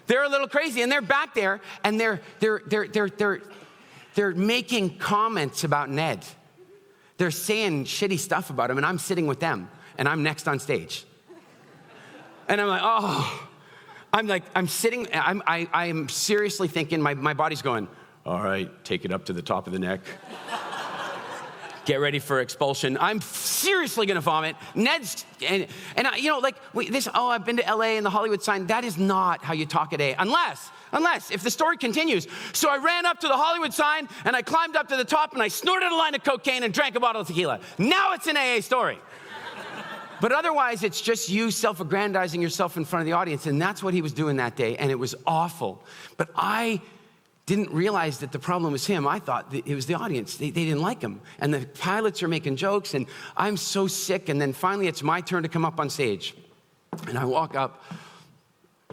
They're a little crazy, and they're back there, and they're making comments about Ned. They're saying shitty stuff about him, and I'm sitting with them, and I'm next on stage. And I'm like, oh, I'm sitting, I'm seriously thinking, my body's going, all right, take it up to the top of the neck. Get ready for expulsion. I'm seriously gonna vomit. Ned's, and I've been to LA and the Hollywood sign. That is not how you talk at AA, unless if the story continues. So I ran up to the Hollywood sign and I climbed up to the top and I snorted a line of cocaine and drank a bottle of tequila. Now it's an AA story. But otherwise, it's just you self-aggrandizing yourself in front of the audience, and that's what he was doing that day, and it was awful. But I didn't realize that the problem was him. I thought that it was the audience. They didn't like him. And the pilots are making jokes, and I'm so sick. And then finally, it's my turn to come up on stage. And I walk up,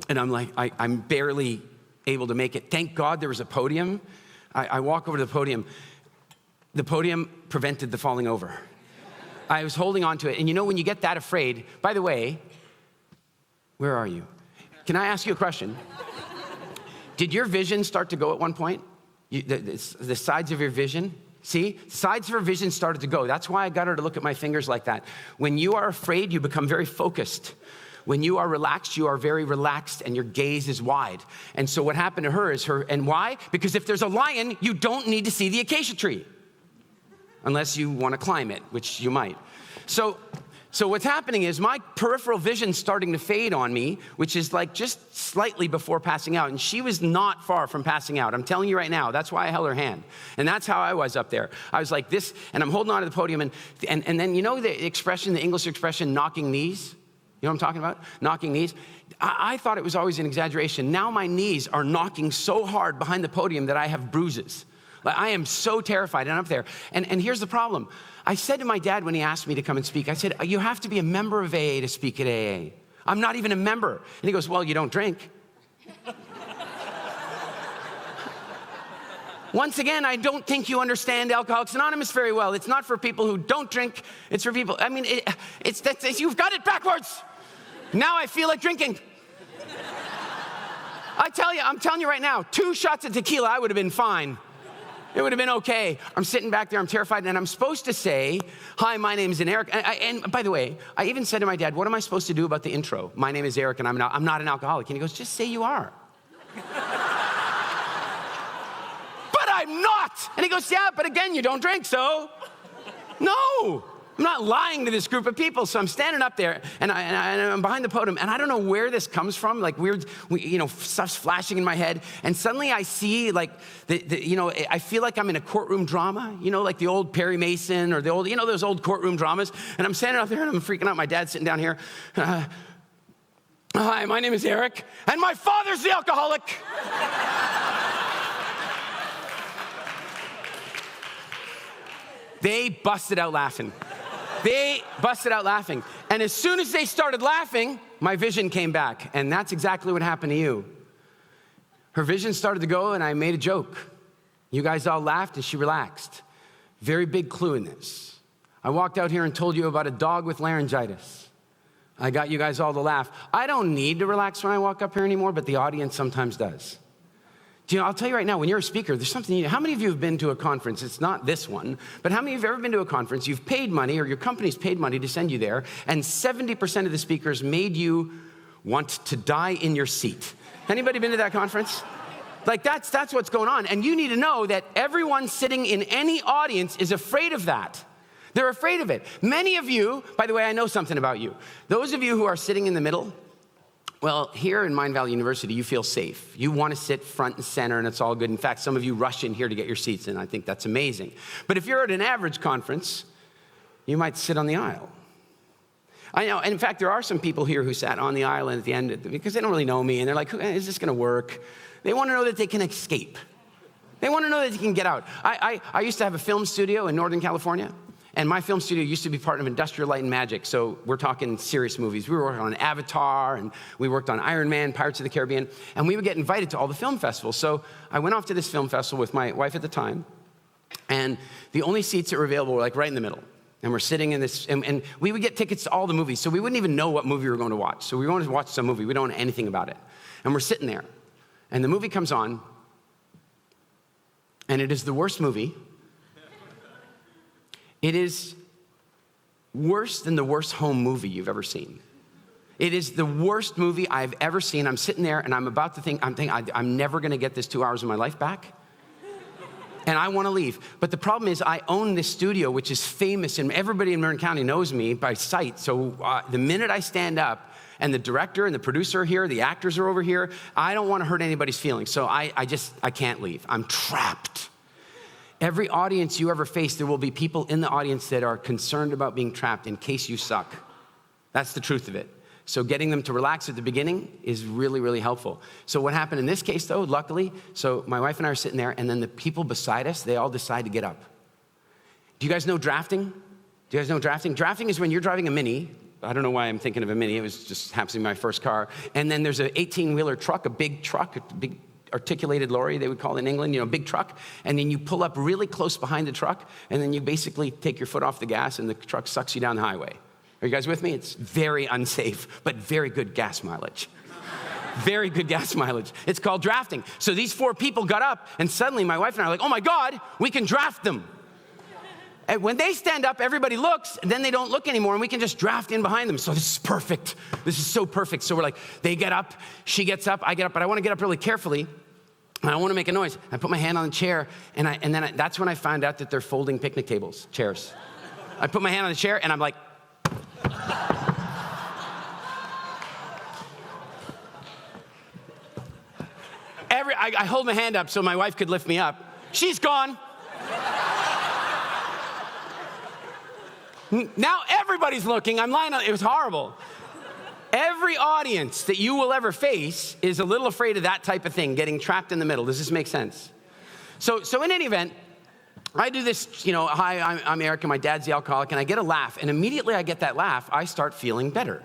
and I'm like, I'm barely able to make it. Thank God there was a podium. I walk over to the podium. The podium prevented the falling over. I was holding on to it. And you know, when you get that afraid, by the way, where are you? Can I ask you a question? Did your vision start to go at one point? The sides of your vision? See, sides of her vision started to go. That's why I got her to look at my fingers like that. When you are afraid, you become very focused. When you are relaxed, you are very relaxed and your gaze is wide. And so what happened to her is and why? Because if there's a lion, you don't need to see the acacia tree. Unless you want to climb it, which you might. So what's happening is my peripheral vision's starting to fade on me, which is like just slightly before passing out. And she was not far from passing out. I'm telling you right now, that's why I held her hand. And that's how I was up there. I was like this, and I'm holding on to the podium. And then you know the expression, the English expression, knocking knees? You know what I'm talking about? Knocking knees. I thought it was always an exaggeration. Now my knees are knocking so hard behind the podium that I have bruises. Like, I am so terrified, and I'm up there. And here's the problem. I said to my dad when he asked me to come and speak, I said, you have to be a member of AA to speak at AA. I'm not even a member. And he goes, well, you don't drink. Once again, I don't think you understand Alcoholics Anonymous very well. It's not for people who don't drink. It's for people, I mean, you've got it backwards. Now I feel like drinking. I'm telling you right now, 2 shots of tequila, I would have been fine. It would have been okay. I'm sitting back there, I'm terrified, and I'm supposed to say, hi, my name is Eric. And by the way, I even said to my dad, what am I supposed to do about the intro? My name is Eric, and I'm not an alcoholic. And he goes, just say you are. But I'm not. And he goes, yeah, but again, you don't drink, so no. I'm not lying to this group of people. So I'm standing up there, and I'm behind the podium, and I don't know where this comes from. Like stuff's flashing in my head, and suddenly I see like I feel like I'm in a courtroom drama. You know, like the old Perry Mason or the old, those old courtroom dramas. And I'm standing up there, and I'm freaking out. My dad's sitting down here. Hi, my name is Eric, and my father's the alcoholic. They busted out laughing. And as soon as they started laughing, my vision came back, and that's exactly what happened to you. Her vision started to go, and I made a joke. You guys all laughed, and she relaxed. Very big clue in this. I walked out here and told you about a dog with laryngitis. I got you guys all to laugh. I don't need to relax when I walk up here anymore, but the audience sometimes does. Do you know, I'll tell you right now, when you're a speaker, there's something how many of you have been to a conference? It's not this one, but how many of you have ever been to a conference, you've paid money, or your company's paid money to send you there, and 70% of the speakers made you want to die in your seat? Anybody been to that conference? Like, that's what's going on. And you need to know that everyone sitting in any audience is afraid of that. They're afraid of it. Many of you, by the way, I know something about you. Those of you who are sitting in the middle, well, here in Mind Valley University, you feel safe. You want to sit front and center, and it's all good. In fact, some of you rush in here to get your seats, and I think that's amazing. But if you're at an average conference, you might sit on the aisle. I know, and in fact, there are some people here who sat on the aisle and at the end, because they don't really know me, and they're like, is this going to work? They want to know that they can escape. They want to know that they can get out. I used to have a film studio in Northern California, and my film studio used to be part of Industrial Light and Magic, so we're talking serious movies. We were working on Avatar, and we worked on Iron Man, Pirates of the Caribbean, and we would get invited to all the film festivals. So I went off to this film festival with my wife at the time, and the only seats that were available were like right in the middle. And we're sitting in this, and we would get tickets to all the movies, so we wouldn't even know what movie we were going to watch. So we were going to watch some movie. We don't know anything about it. And we're sitting there, and the movie comes on, and it is the worst movie. It is worse than the worst home movie you've ever seen. It is the worst movie I've ever seen. I'm sitting there, and I'm about to think, I'm never going to get this 2 hours of my life back. And I want to leave. But the problem is I own this studio, which is famous, and everybody in Marin County knows me by sight. So the minute I stand up, and the director and the producer are here, the actors are over here, I don't want to hurt anybody's feelings. So I can't leave. I'm trapped. Every audience you ever face, there will be people in the audience that are concerned about being trapped in case you suck. That's the truth of it. So getting them to relax at the beginning is really, really helpful. So what happened in this case, though, luckily, so my wife and I are sitting there, and then the people beside us, they all decide to get up. Do you guys know drafting? Do you guys know drafting? Drafting is when you're driving a Mini. I don't know why I'm thinking of a Mini. It was just happens to be my first car. And then there's an 18-wheeler truck, a big articulated lorry, they would call it in England, a big truck. And then you pull up really close behind the truck, and then you basically take your foot off the gas, and the truck sucks you down the highway. Are you guys with me? It's very unsafe, but very good gas mileage. Very good gas mileage. It's called drafting. So these 4 people got up, and suddenly my wife and I are like, oh my God, we can draft them. And when they stand up, everybody looks, and then they don't look anymore, and we can just draft in behind them. So this is perfect. This is so perfect. So we're like, they get up, she gets up, I get up, but I want to get up really carefully, and I don't want to make a noise. I put my hand on the chair, and then that's when I found out that they're folding picnic tables, chairs. I put my hand on the chair, and I'm like, I hold my hand up so my wife could lift me up. She's gone. Now everybody's looking. I'm lying on it. Was horrible. Every audience that you will ever face is a little afraid of that type of thing, getting trapped in the middle. Does this make sense? So in any event, I do this, hi, I'm Eric, and my dad's the alcoholic, and I get a laugh, and immediately I get that laugh, I start feeling better.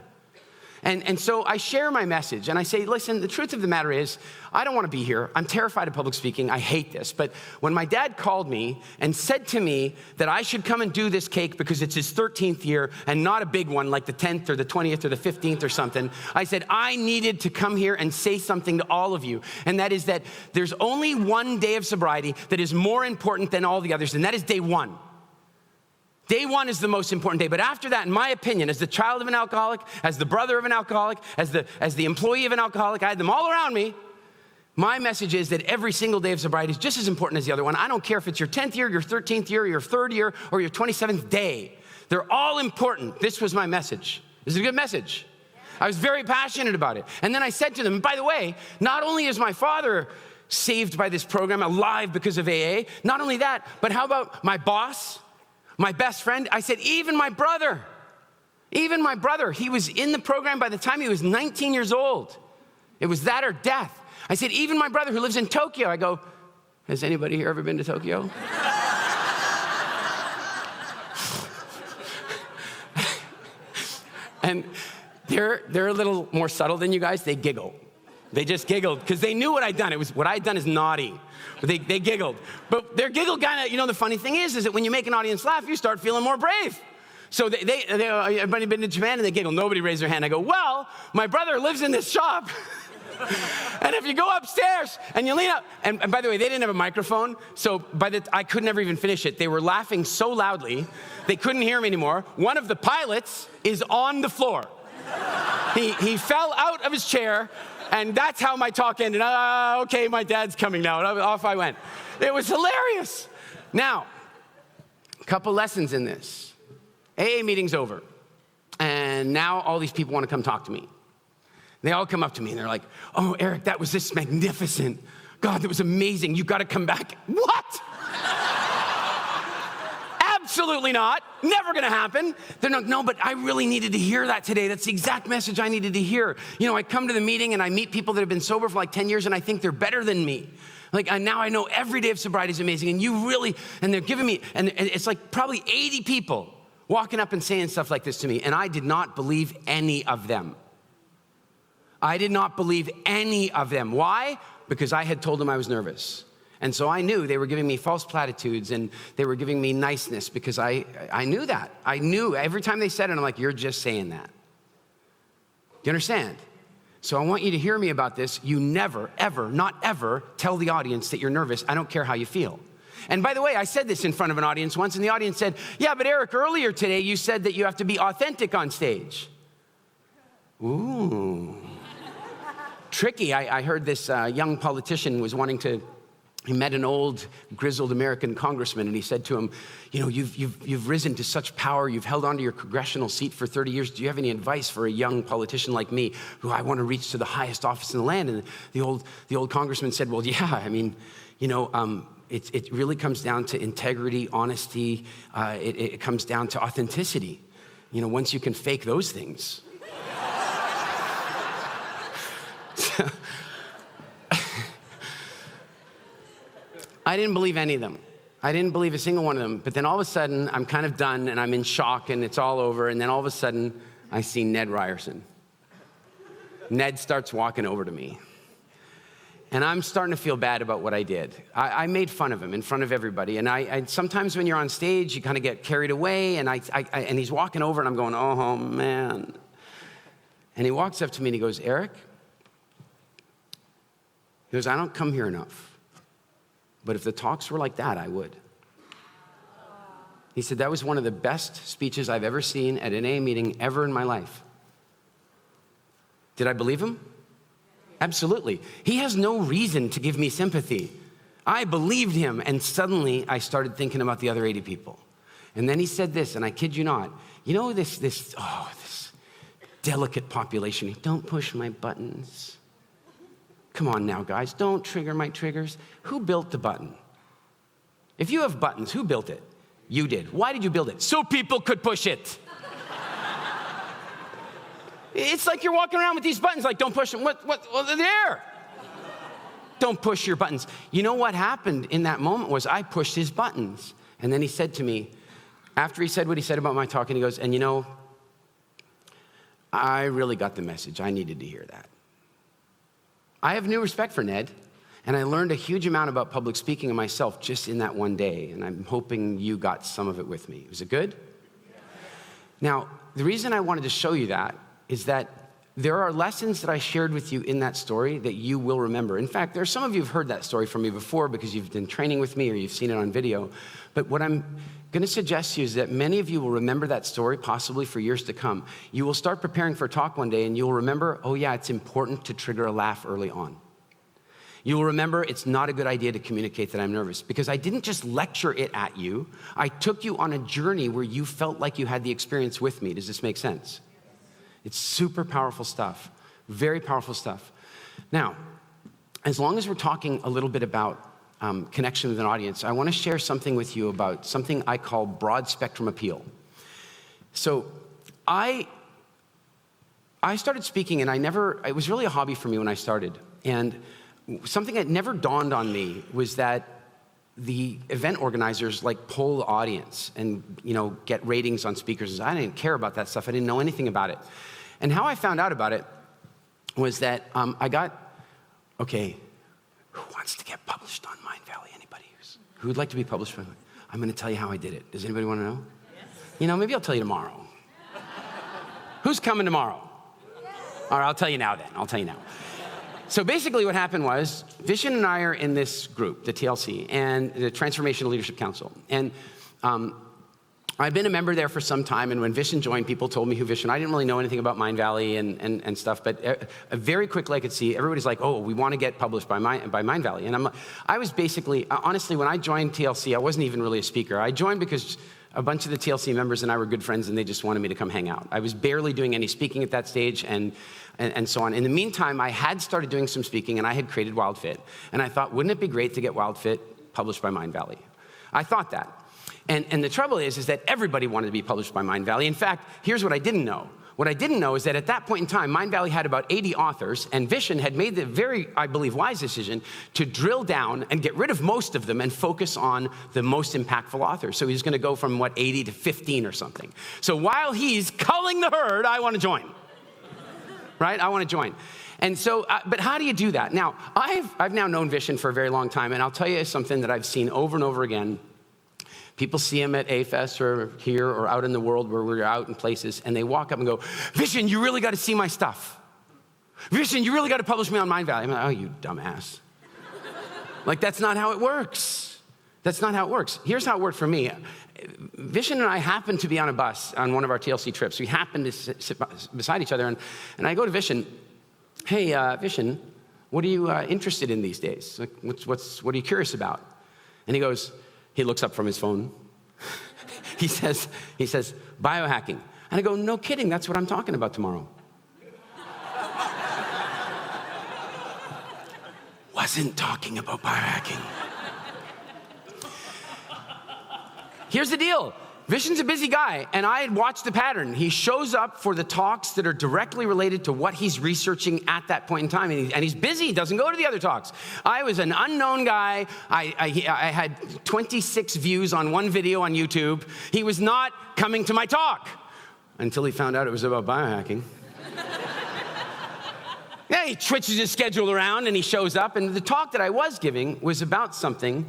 And so I share my message, and I say, listen, the truth of the matter is, I don't want to be here. I'm terrified of public speaking. I hate this. But when my dad called me and said to me that I should come and do this cake because it's his 13th year and not a big one like the 10th or the 20th or the 15th or something, I said, I needed to come here and say something to all of you. And that is that there's only one day of sobriety that is more important than all the others, and that is day 1. Day 1 is the most important day, but after that, in my opinion, as the child of an alcoholic, as the brother of an alcoholic, as the employee of an alcoholic, I had them all around me. My message is that every single day of sobriety is just as important as the other one. I don't care if it's your 10th year, your 13th year, your 3rd year, or your 27th day. They're all important. This was my message. This is a good message. I was very passionate about it. And then I said to them, by the way, not only is my father saved by this program, alive because of AA, not only that, but how about my boss? My best friend, I said, even my brother, he was in the program by the time he was 19 years old. It was that or death. I said, even my brother who lives in Tokyo. I go, has anybody here ever been to Tokyo? And they're a little more subtle than you guys. They giggle. They just giggled because they knew what I'd done. What I'd done is naughty. But they giggled. But their giggle kind of, the funny thing is that when you make an audience laugh, you start feeling more brave. So everybody been to Japan and they giggle. Nobody raised their hand. I go, well, my brother lives in this shop. And if you go upstairs and you lean up, and by the way, they didn't have a microphone, so I could never even finish it. They were laughing so loudly, they couldn't hear me anymore. One of the pilots is on the floor. He fell out of his chair, and that's how my talk ended. Okay, my dad's coming now. And off I went. It was hilarious. Now, a couple lessons in this. AA meeting's over, and now all these people want to come talk to me. They all come up to me and they're like, oh, Eric, that was just magnificent. God, that was amazing. You got to come back. What? Absolutely not. Never going to happen. They're not, no, but I really needed to hear that today. That's the exact message I needed to hear. I come to the meeting and I meet people that have been sober for like 10 years and I think they're better than me. And now I know every day of sobriety is amazing. And they're giving me, and it's like probably 80 people walking up and saying stuff like this to me. And I did not believe any of them. I did not believe any of them. Why? Because I had told them I was nervous. And so I knew they were giving me false platitudes and they were giving me niceness because I knew that. I knew every time they said it, I'm like, you're just saying that. Do you understand? So I want you to hear me about this. You never, ever, not ever tell the audience that you're nervous. I don't care how you feel. And by the way, I said this in front of an audience once and the audience said, yeah, but Eric, earlier today you said that you have to be authentic on stage. Ooh. Tricky. I heard this young politician was he met an old grizzled American congressman and he said to him, you've risen to such power, you've held onto your congressional seat for 30 years. Do you have any advice for a young politician like me who I want to reach to the highest office in the land? And the old congressman said, well, yeah, it really comes down to integrity, honesty. It comes down to authenticity. Once you can fake those things. I didn't believe any of them. I didn't believe a single one of them. But then all of a sudden, I'm kind of done and I'm in shock and it's all over. And then all of a sudden, I see Ned Ryerson. Ned starts walking over to me. And I'm starting to feel bad about what I did. I made fun of him in front of everybody. And I sometimes when you're on stage, you kind of get carried away. And and he's walking over and I'm going, oh, man. And he walks up to me and he goes, Eric? He goes, I don't come here enough. But if the talks were like that, I would. He said, that was one of the best speeches I've ever seen at an AA meeting ever in my life. Did I believe him? Absolutely. He has no reason to give me sympathy. I believed him, and suddenly I started thinking about the other 80 people. And then he said this, and I kid you not, this delicate population, don't push my buttons. Come on now, guys, don't trigger my triggers. Who built the button? If you have buttons, who built it? You did. Why did you build it? So people could push it. It's like you're walking around with these buttons, like, don't push them. Well, they're there. Don't push your buttons. You know what happened in that moment was I pushed his buttons. And then he said to me, after he said what he said about my talk, and he goes, and I really got the message. I needed to hear that. I have new respect for Ned, and I learned a huge amount about public speaking and myself just in that one day, and I'm hoping you got some of it with me. Was it good? Yeah. Now, the reason I wanted to show you that is that there are lessons that I shared with you in that story that you will remember. In fact, there are some of you who've heard that story from me before because you've been training with me or you've seen it on video, but what I'm going to suggest to you is that many of you will remember that story possibly for years to come. You will start preparing for a talk one day and you'll remember, oh yeah, it's important to trigger a laugh early on. You will remember it's not a good idea to communicate that I'm nervous because I didn't just lecture it at you. I took you on a journey where you felt like you had the experience with me. Does this make sense? It's super powerful stuff, very powerful stuff. Now, as long as we're talking a little bit about connection with an audience, I want to share something with you about something I call broad spectrum appeal. So I started speaking and it was really a hobby for me when I started. And something that never dawned on me was that the event organizers poll the audience and get ratings on speakers. I didn't care about that stuff. I didn't know anything about it. And how I found out about it was that I got, okay, who wants to get published on Mind Valley? Anybody? Who would like to be published? I'm going to tell you how I did it. Does anybody want to know? Yes. You know, maybe I'll tell you tomorrow. Who's coming tomorrow? Yes. All right, I'll tell you now then. I'll tell you now. So basically what happened was, Vishen and I are in this group, the TLC, and the Transformational Leadership Council. And I've been a member there for some time, and when Vishen joined, people told me who Vishen. I didn't really know anything about Mind Valley and stuff, but very quickly I could see everybody's like, oh, we want to get published by Mind Valley. And I was basically, honestly, when I joined TLC, I wasn't even really a speaker. I joined because a bunch of the TLC members and I were good friends, and they just wanted me to come hang out. I was barely doing any speaking at that stage, and so on. In the meantime, I had started doing some speaking, and I had created WildFit. And I thought, wouldn't it be great to get WildFit published by Mind Valley? I thought that. And the trouble is that everybody wanted to be published by Mind Valley. In fact, here's what I didn't know. What I didn't know is that at that point in time, Mind Valley had about 80 authors, and Vishen had made the very, I believe, wise decision to drill down and get rid of most of them and focus on the most impactful authors. So he's going to go from, 80 to 15 or something. So while he's culling the herd, I want to join. Right? I want to join. And so, but how do you do that? Now, I've now known Vishen for a very long time, and I'll tell you something that I've seen over and over again. People see him at A-Fest or here or out in the world where we're out in places, and they walk up and go, Vishen, you really got to see my stuff. Vishen, you really got to publish me on Mind Valley. I'm like, oh, you dumbass. Like, that's not how it works. That's not how it works. Here's how it worked for me. Vishen and I happened to be on a bus on one of our TLC trips. We happened to sit beside each other, and I go to Vishen, hey, Vishen, what are you interested in these days? Like, what are you curious about? And he looks up from his phone. he says, biohacking. And I go, no kidding, that's what I'm talking about tomorrow. Wasn't talking about biohacking. Here's the deal. Vishen's a busy guy, and I had watched the pattern. He shows up for the talks that are directly related to what he's researching at that point in time, and he's busy. He doesn't go to the other talks. I was an unknown guy. I had 26 views on one video on YouTube. He was not coming to my talk until he found out it was about biohacking. Yeah, he twitches his schedule around, and he shows up, and the talk that I was giving was about something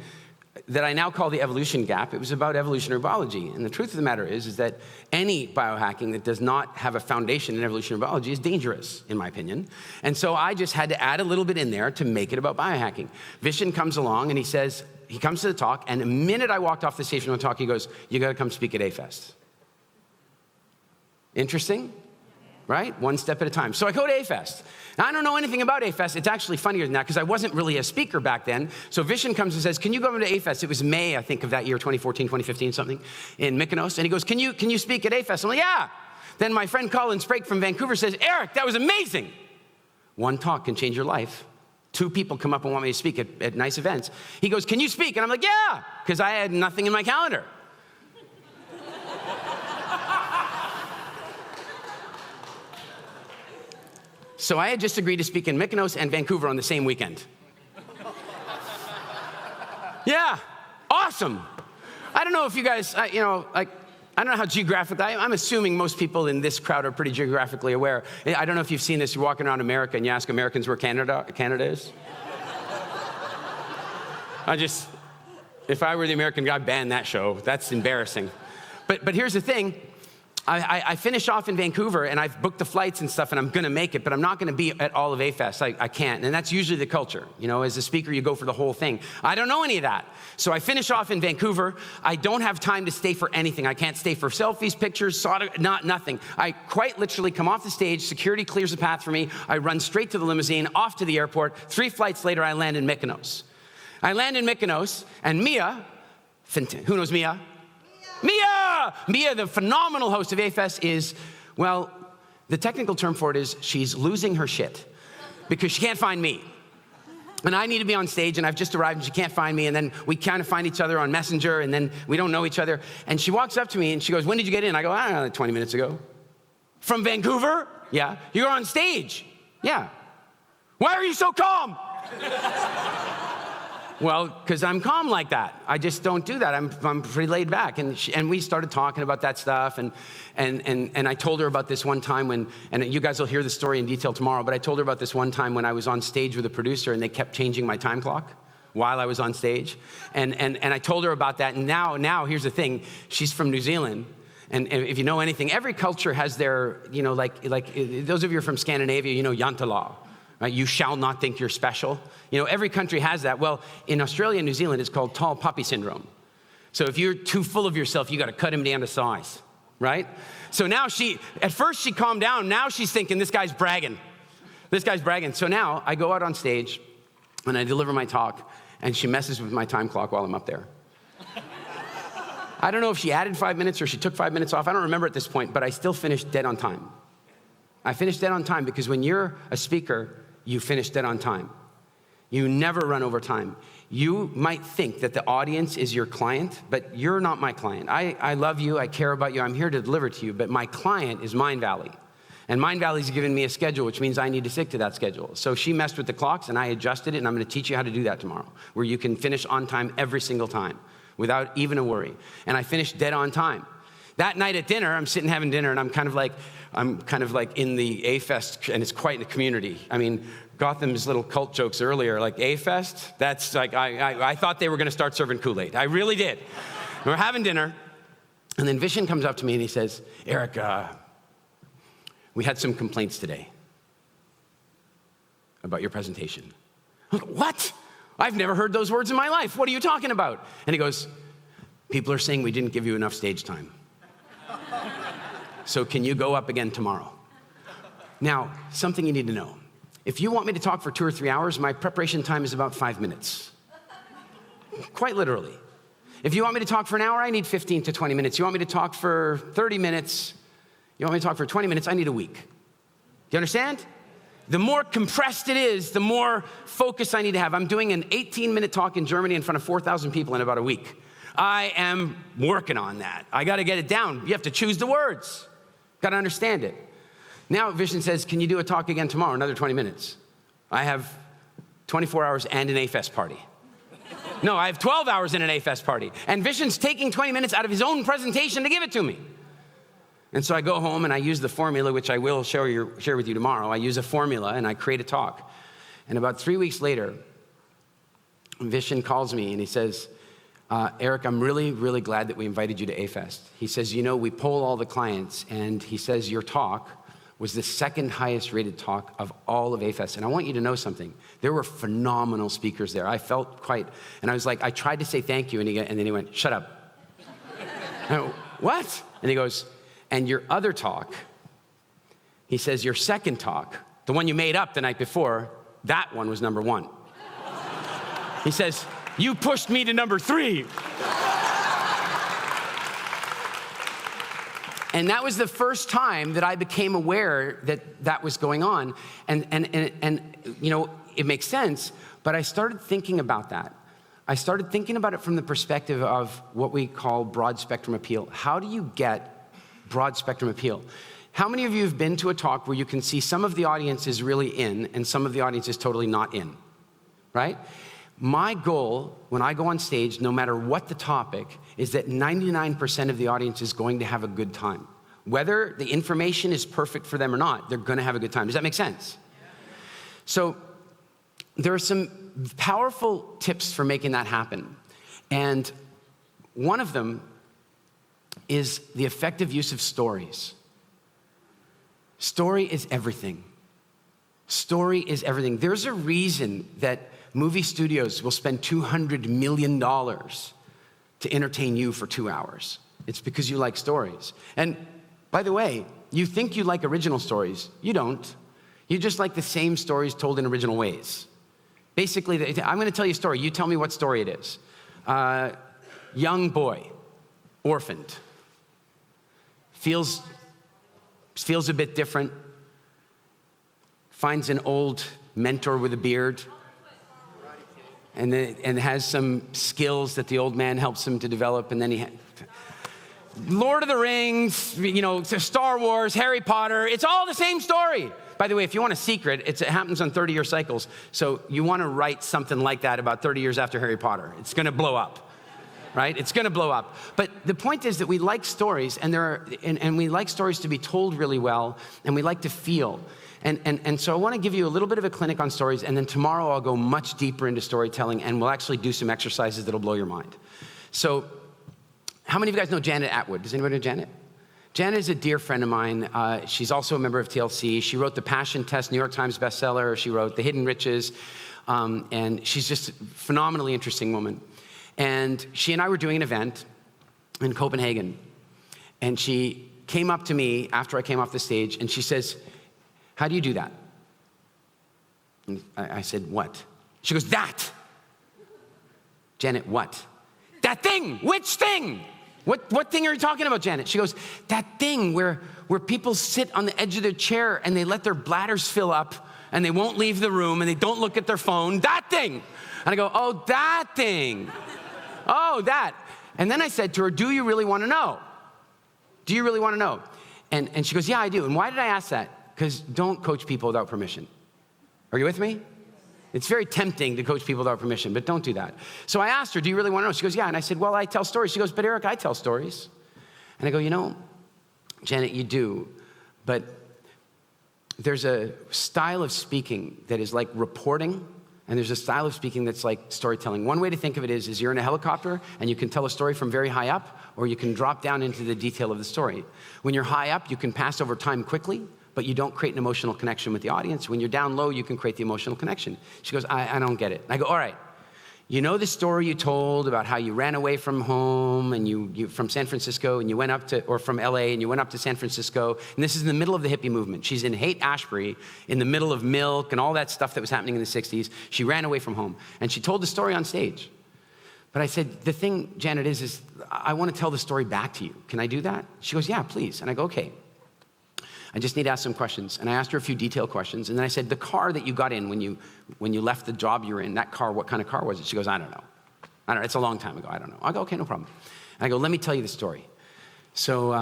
that I now call the evolution gap. It was about evolutionary biology. And the truth of the matter is that any biohacking that does not have a foundation in evolutionary biology is dangerous, in my opinion. And so I just had to add a little bit in there to make it about biohacking. Vishen comes along and he comes to the talk, and the minute I walked off the stage from the talk, he goes, you gotta come speak at A-Fest. Interesting? Right? One step at a time. So I go to A-Fest. Now, I don't know anything about A-Fest. It's actually funnier than that because I wasn't really a speaker back then. So Vishen comes and says, can you go to A-Fest? It was May, I think, of that year, 2014, 2015, something, in Mykonos. And he goes, can you speak at A-Fest? I'm like, yeah. Then my friend Colin Sprake from Vancouver says, Eric, that was amazing. One talk can change your life. 2 people come up and want me to speak at nice events. He goes, can you speak? And I'm like, yeah, because I had nothing in my calendar. So I had just agreed to speak in Mykonos and Vancouver on the same weekend. Yeah, awesome. I don't know if you guys, I don't know how geographic, I'm assuming most people in this crowd are pretty geographically aware. I don't know if you've seen this, you're walking around America and you ask Americans where Canada is. If I were the American guy, I'd ban that show. That's embarrassing. But here's the thing. I finish off in Vancouver, and I've booked the flights and stuff, and I'm gonna make it, but I'm not gonna be at all of A-Fest. I can't, and that's usually the culture. You know, as a speaker, you go for the whole thing. I don't know any of that. So I finish off in Vancouver. I don't have time to stay for anything. I can't stay for selfies, pictures, nothing. I quite literally come off the stage, security clears the path for me, I run straight to the limousine, off to the airport. 3 flights later, I land in Mykonos. I land in Mykonos, and Mia, who knows Mia? Mia, the phenomenal host of A-Fest is, well, the technical term for it is she's losing her shit because she can't find me. And I need to be on stage, and I've just arrived, and she can't find me, and then we kind of find each other on Messenger, and then we don't know each other. And she walks up to me, and she goes, when did you get in? I go, I don't know, like 20 minutes ago. From Vancouver? Yeah. You're on stage? Yeah. Why are you so calm? Well, because I'm calm like that. I just don't do that. I'm pretty laid back. And we started talking about that stuff. And I told her about this one time when, and you guys will hear the story in detail tomorrow, but I told her about this one time when I was on stage with a producer and they kept changing my time clock while I was on stage. And I told her about that. And now here's the thing. She's from New Zealand. And if you know anything, every culture has their, like those of you from Scandinavia, Yanta law. Right? You shall not think you're special. Every country has that. Well, in Australia and New Zealand, it's called tall poppy syndrome. So if you're too full of yourself, you got to cut him down to size, right? So now at first she calmed down. Now she's thinking, this guy's bragging. So now I go out on stage and I deliver my talk and she messes with my time clock while I'm up there. I don't know if she added 5 minutes or she took 5 minutes off. I don't remember at this point, but I still finished dead on time. I finished dead on time because when you're a speaker, you finish dead on time. You never run over time. You might think that the audience is your client, but you're not my client. I love you, I care about you, I'm here to deliver to you, but my client is Mind Valley. And Mind Valley's given me a schedule, which means I need to stick to that schedule. So she messed with the clocks and I adjusted it, and I'm gonna teach you how to do that tomorrow, where you can finish on time every single time without even a worry. And I finished dead on time. That night at dinner, I'm sitting having dinner and I'm kind of like in the A-Fest, and it's quite a community. I mean, Gotham's little cult jokes earlier, like A-Fest, that's like, I thought they were gonna start serving Kool-Aid. I really did. We're having dinner, and then Vishen comes up to me and he says, Eric, we had some complaints today about your presentation. I'm like, what? I've never heard those words in my life. What are you talking about? And he goes, people are saying we didn't give you enough stage time. So can you go up again tomorrow? Now, something you need to know. If you want me to talk for 2 or 3 hours, my preparation time is about 5 minutes. Quite literally. If you want me to talk for an hour, I need 15 to 20 minutes. You want me to talk for 30 minutes, you want me to talk for 20 minutes, I need a week. Do you understand? The more compressed it is, the more focus I need to have. I'm doing an 18-minute talk in Germany in front of 4,000 people in about a week. I am working on that. I got to get it down. You have to choose the words. Got to understand it. Now Vishen says, can you do a talk again tomorrow, another 20 minutes? I have 24 hours and an A-Fest party. No, I have 12 hours and an A-Fest party. And Vishen's taking 20 minutes out of his own presentation to give it to me. And so I go home and I use the formula, which I will share with you tomorrow. I use a formula and I create a talk. And about 3 weeks later, Vishen calls me and he says, Eric, I'm really, really glad that we invited you to A-Fest. He says, we poll all the clients, and he says your talk was the second highest rated talk of all of A-Fest. And I want you to know something. There were phenomenal speakers there. I felt and I was like, I tried to say thank you, and then he went, shut up. I went, what? And he goes, and your other talk, he says, your second talk, the one you made up the night before, that one was number 1. He says, you pushed me to number 3. And that was the first time that I became aware that was going on. And it makes sense, but I started thinking about that. I started thinking about it from the perspective of what we call broad spectrum appeal. How do you get broad spectrum appeal? How many of you have been to a talk where you can see some of the audience is really in and some of the audience is totally not in, right? My goal when I go on stage, no matter what the topic, is that 99% of the audience is going to have a good time. Whether the information is perfect for them or not, they're going to have a good time. Does that make sense? So there are some powerful tips for making that happen. And one of them is the effective use of stories. Story is everything. Story is everything. There's a reason that movie studios will spend $200 million to entertain you for 2 hours. It's because you like stories. And by the way, you think you like original stories. You don't. You just like the same stories told in original ways. Basically, I'm going to tell you a story. You tell me what story it is. Young boy, orphaned, feels a bit different, finds an old mentor with a beard, and has some skills that the old man helps him to develop, and then Lord of the Rings, Star Wars, Harry Potter, it's all the same story. by the way, if you want a secret, it happens on 30-year cycles. So you want to write something like that about 30 years after Harry Potter. It's going to blow up, right? It's going to blow up. But the point is that we like stories, and we like stories to be told really well, and we like to feel. And so I want to give you a little bit of a clinic on stories, and then tomorrow I'll go much deeper into storytelling, and we'll actually do some exercises that'll blow your mind. So how many of you guys know Janet Atwood? Does anybody know Janet? Janet is a dear friend of mine. She's also a member of TLC. She wrote The Passion Test, New York Times bestseller. She wrote The Hidden Riches. And she's just a phenomenally interesting woman. And she and I were doing an event in Copenhagen. And she came up to me after I came off the stage, and she says, "How do you do that?" And I said, "What?" She goes, "That." Janet, what? That thing. Which thing? What thing are you talking about, Janet? She goes, "That thing where people sit on the edge of their chair and they let their bladders fill up and they won't leave the room and they don't look at their phone. That thing." And I go, "Oh, that thing. Oh, that." And then I said to her, "Do you really want to know? Do you really want to know?" And she goes, "Yeah, I do." And why did I ask that? Because don't coach people without permission. Are you with me? It's very tempting to coach people without permission, but don't do that. So I asked her, "Do you really want to know?" She goes, "Yeah." And I said, "Well, I tell stories." She goes, "But Eric, I tell stories." And I go, "You know, Janet, you do, but there's a style of speaking that is like reporting, and there's a style of speaking that's like storytelling. One way to think of it is you're in a helicopter and you can tell a story from very high up, or you can drop down into the detail of the story. When you're high up, you can pass over time quickly, but you don't create an emotional connection with the audience. When you're down low, you can create the emotional connection." She goes, I don't get it. And I go, "All right, you know the story you told about how you ran away from home and you from San Francisco and you went up to, or from LA and you went up to San Francisco, and this is in the middle of the hippie movement. She's in Haight-Ashbury, in the middle of milk and all that stuff that was happening in the 60s. She ran away from home, and she told the story on stage. But I said, the thing, Janet, is I want to tell the story back to you. Can I do that?" She goes, "Yeah, please." And I go, "Okay. I just need to ask some questions." And I asked her a few detailed questions. And then I said, "The car that you got in when you left the job you were in, that car, what kind of car was it?" She goes, "I don't know. It's a long time ago. I don't know." I go, "Okay, no problem." And I go, "Let me tell you the story." So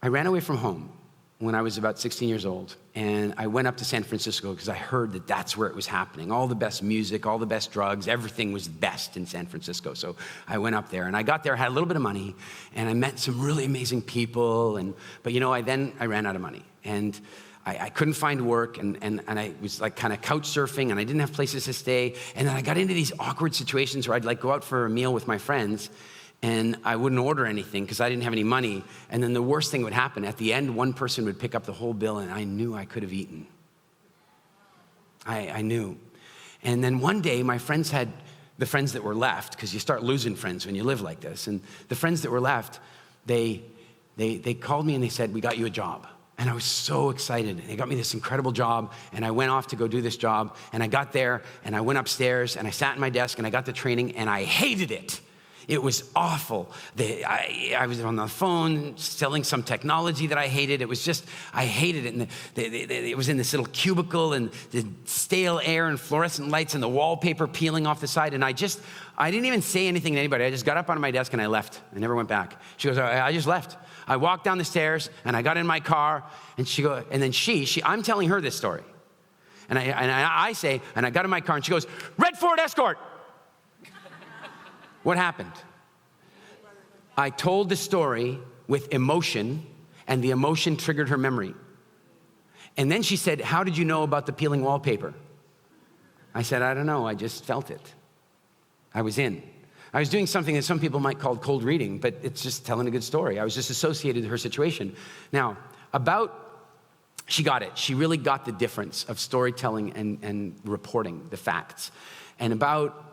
I ran away from home when I was about 16 years old. And I went up to San Francisco because I heard that that's where it was happening. All the best music, all the best drugs, everything was best in San Francisco. So I went up there, and I got there, had a little bit of money, and I met some really amazing people. But you know, I ran out of money, and I couldn't find work, and I was like kind of couch surfing, and I didn't have places to stay. And then I got into these awkward situations where I'd like go out for a meal with my friends, and I wouldn't order anything because I didn't have any money. And then the worst thing would happen. At the end, one person would pick up the whole bill, and I knew I could have eaten. I knew. And then one day, my friends had, the friends that were left, because you start losing friends when you live like this, and the friends that were left, they called me and they said, "We got you a job." And I was so excited. They got me this incredible job, and I went off to go do this job, and I got there, and I went upstairs, and I sat in my desk, and I got the training, and I hated it. It was awful. I was on the phone selling some technology that I hated. It was just, I hated it. And it was in this little cubicle, and the stale air and fluorescent lights and the wallpaper peeling off the side. And I didn't even say anything to anybody. I just got up on my desk and I left. I never went back. She goes, "I just left. I walked down the stairs and I got in my car." And then I'm telling her this story. And I say, and I got in my car, and she goes, "Red Ford Escort." What happened? I told the story with emotion, and the emotion triggered her memory. And then she said, "How did you know about the peeling wallpaper?" I said, "I don't know, I just felt it. I was in. I was doing something that some people might call cold reading, but it's just telling a good story. I was just associated with her situation." Now, she got it. She really got the difference of storytelling and reporting the facts. And about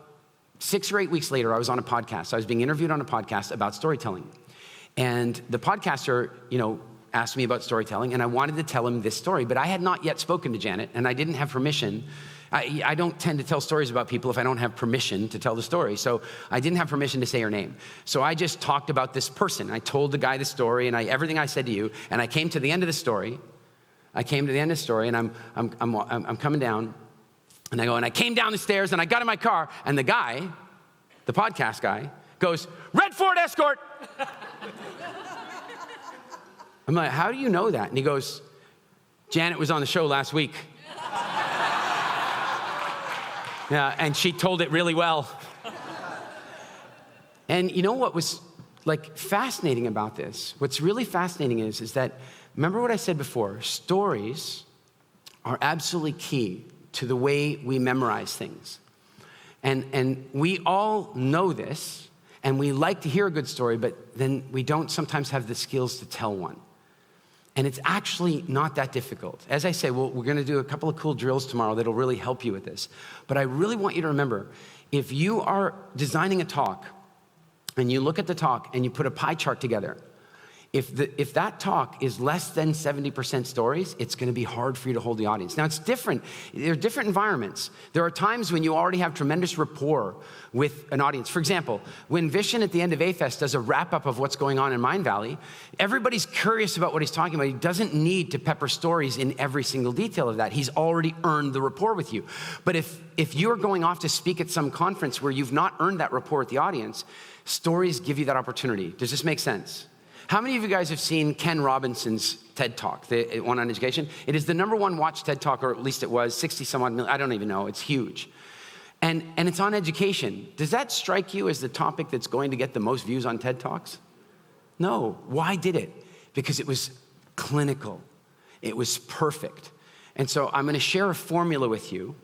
6 or 8 weeks later, I was on a podcast. I was being interviewed on a podcast about storytelling. And the podcaster, asked me about storytelling, and I wanted to tell him this story, but I had not yet spoken to Janet, and I didn't have permission. I don't tend to tell stories about people if I don't have permission to tell the story. So I didn't have permission to say her name. So I just talked about this person. I told the guy the story, and everything I said to you, and I came to the end of the story. And I'm coming down. And I came down the stairs, and I got in my car, and the guy, the podcast guy, goes, "Red Ford Escort." I'm like, "How do you know that?" And he goes, Janet was on the show last week. Yeah, and she told it really well. And you know what was like fascinating about this? What's really fascinating is that, remember what I said before, stories are absolutely key to the way we memorize things. And we all know this, and we like to hear a good story, but then we don't sometimes have the skills to tell one. And it's actually not that difficult. As I say, we're gonna do a couple of cool drills tomorrow that'll really help you with this. But I really want you to remember, if you are designing a talk, and you look at the talk and you put a pie chart together, if that talk is less than 70% stories, it's gonna be hard for you to hold the audience. Now it's different, there are different environments. There are times when you already have tremendous rapport with an audience. For example, when Vishen at the end of A-Fest does a wrap up of what's going on in Mind Valley, everybody's curious about what he's talking about. He doesn't need to pepper stories in every single detail of that. He's already earned the rapport with you. But if you're going off to speak at some conference where you've not earned that rapport with the audience, stories give you that opportunity. Does this make sense? How many of you guys have seen Ken Robinson's TED Talk, the one on education? It is the #1 watched TED Talk, or at least it was, 60 some odd million, I don't even know, it's huge. And it's on education. Does that strike you as the topic that's going to get the most views on TED Talks? No. Why did it? Because it was clinical. It was perfect. And so I'm gonna share a formula with you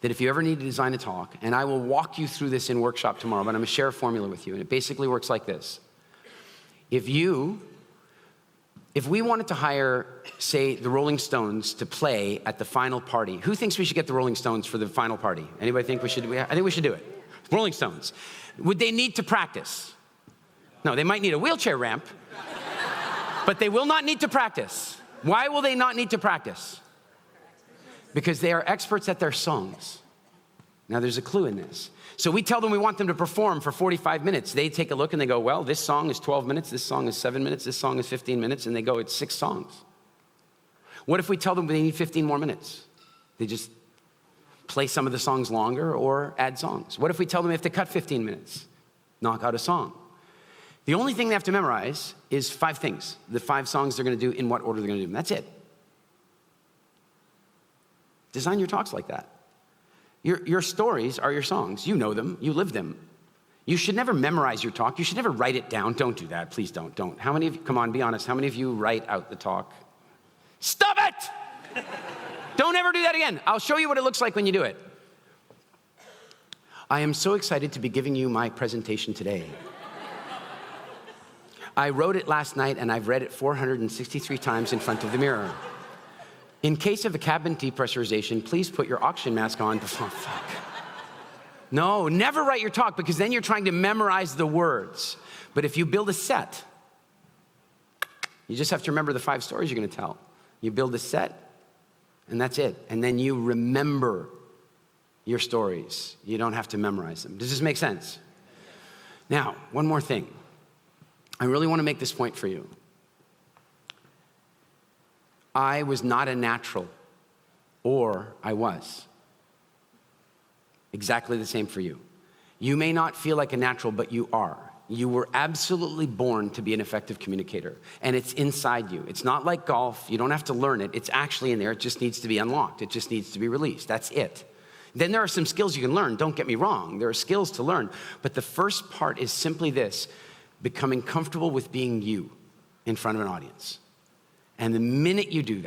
that if you ever need to design a talk, and I will walk you through this in workshop tomorrow, but I'm gonna share a formula with you, and it basically works like this. If we wanted to hire, say, the Rolling Stones to play at the final party, who thinks we should get the Rolling Stones for the final party? Anybody think we should? I think we should do it. Rolling Stones. Would they need to practice? No, they might need a wheelchair ramp, but they will not need to practice. Why will they not need to practice? Because they are experts at their songs. Now there's a clue in this. So we tell them we want them to perform for 45 minutes. They take a look and they go, well, this song is 12 minutes, this song is 7 minutes, this song is 15 minutes, and they go, it's 6 songs. What if we tell them they need 15 more minutes? They just play some of the songs longer or add songs. What if we tell them they have to cut 15 minutes? Knock out a song. The only thing they have to memorize is 5 things. The 5 songs they're gonna do, in what order they're gonna do them. That's it. Design your talks like that. Your stories are your songs. You know them, you live them. You should never memorize your talk. You should never write it down. Don't do that, please don't. How many of you, come on, be honest, how many of you write out the talk? Stop it! Don't ever do that again. I'll show you what it looks like when you do it. I am so excited to be giving you my presentation today. I wrote it last night and I've read it 463 times in front of the mirror. In case of a cabin depressurization, please put your oxygen mask on before, fuck. No, never write your talk, because then you're trying to memorize the words. But if you build a set, you just have to remember the 5 stories you're gonna tell. You build a set, and that's it. And then you remember your stories. You don't have to memorize them. Does this make sense? Now, one more thing. I really wanna make this point for you. I was not a natural, or I was. Exactly the same for you. You may not feel like a natural, but you are. You were absolutely born to be an effective communicator, and it's inside you. It's not like golf. You don't have to learn it. It's actually in there. It just needs to be unlocked. It just needs to be released. That's it. Then there are some skills you can learn. Don't get me wrong. There are skills to learn. But the first part is simply this: becoming comfortable with being you in front of an audience. And the minute you do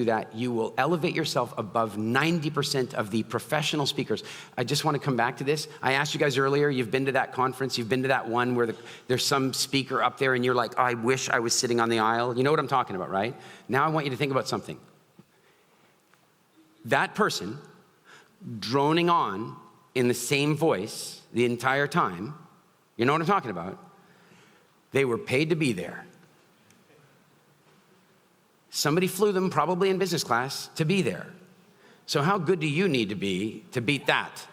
that, you will elevate yourself above 90% of the professional speakers. I just want to come back to this. I asked you guys earlier, you've been to that conference, you've been to that one where there's some speaker up there and you're like, I wish I was sitting on the aisle. You know what I'm talking about, right? Now I want you to think about something. That person droning on in the same voice the entire time, you know what I'm talking about? They were paid to be there. Somebody flew them, probably in business class, to be there. So how good do you need to be to beat that?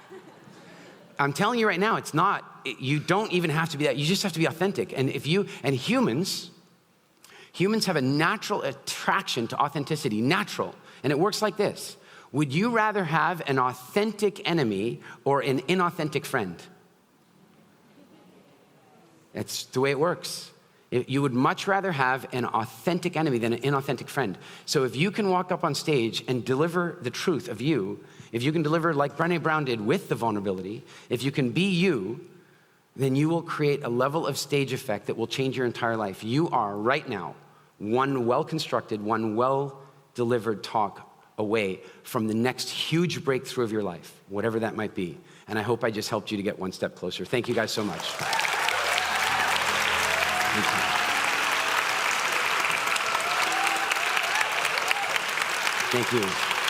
I'm telling you right now, it's not, you don't even have to be that. You just have to be authentic. And humans have a natural attraction to authenticity, natural. And it works like this. Would you rather have an authentic enemy or an inauthentic friend? That's the way it works. You would much rather have an authentic enemy than an inauthentic friend. So if you can walk up on stage and deliver the truth of you, if you can deliver like Brené Brown did with the vulnerability, if you can be you, then you will create a level of stage effect that will change your entire life. You are right now one well-constructed, one well-delivered talk away from the next huge breakthrough of your life, whatever that might be. And I hope I just helped you to get one step closer. Thank you guys so much. Thank you. Thank you.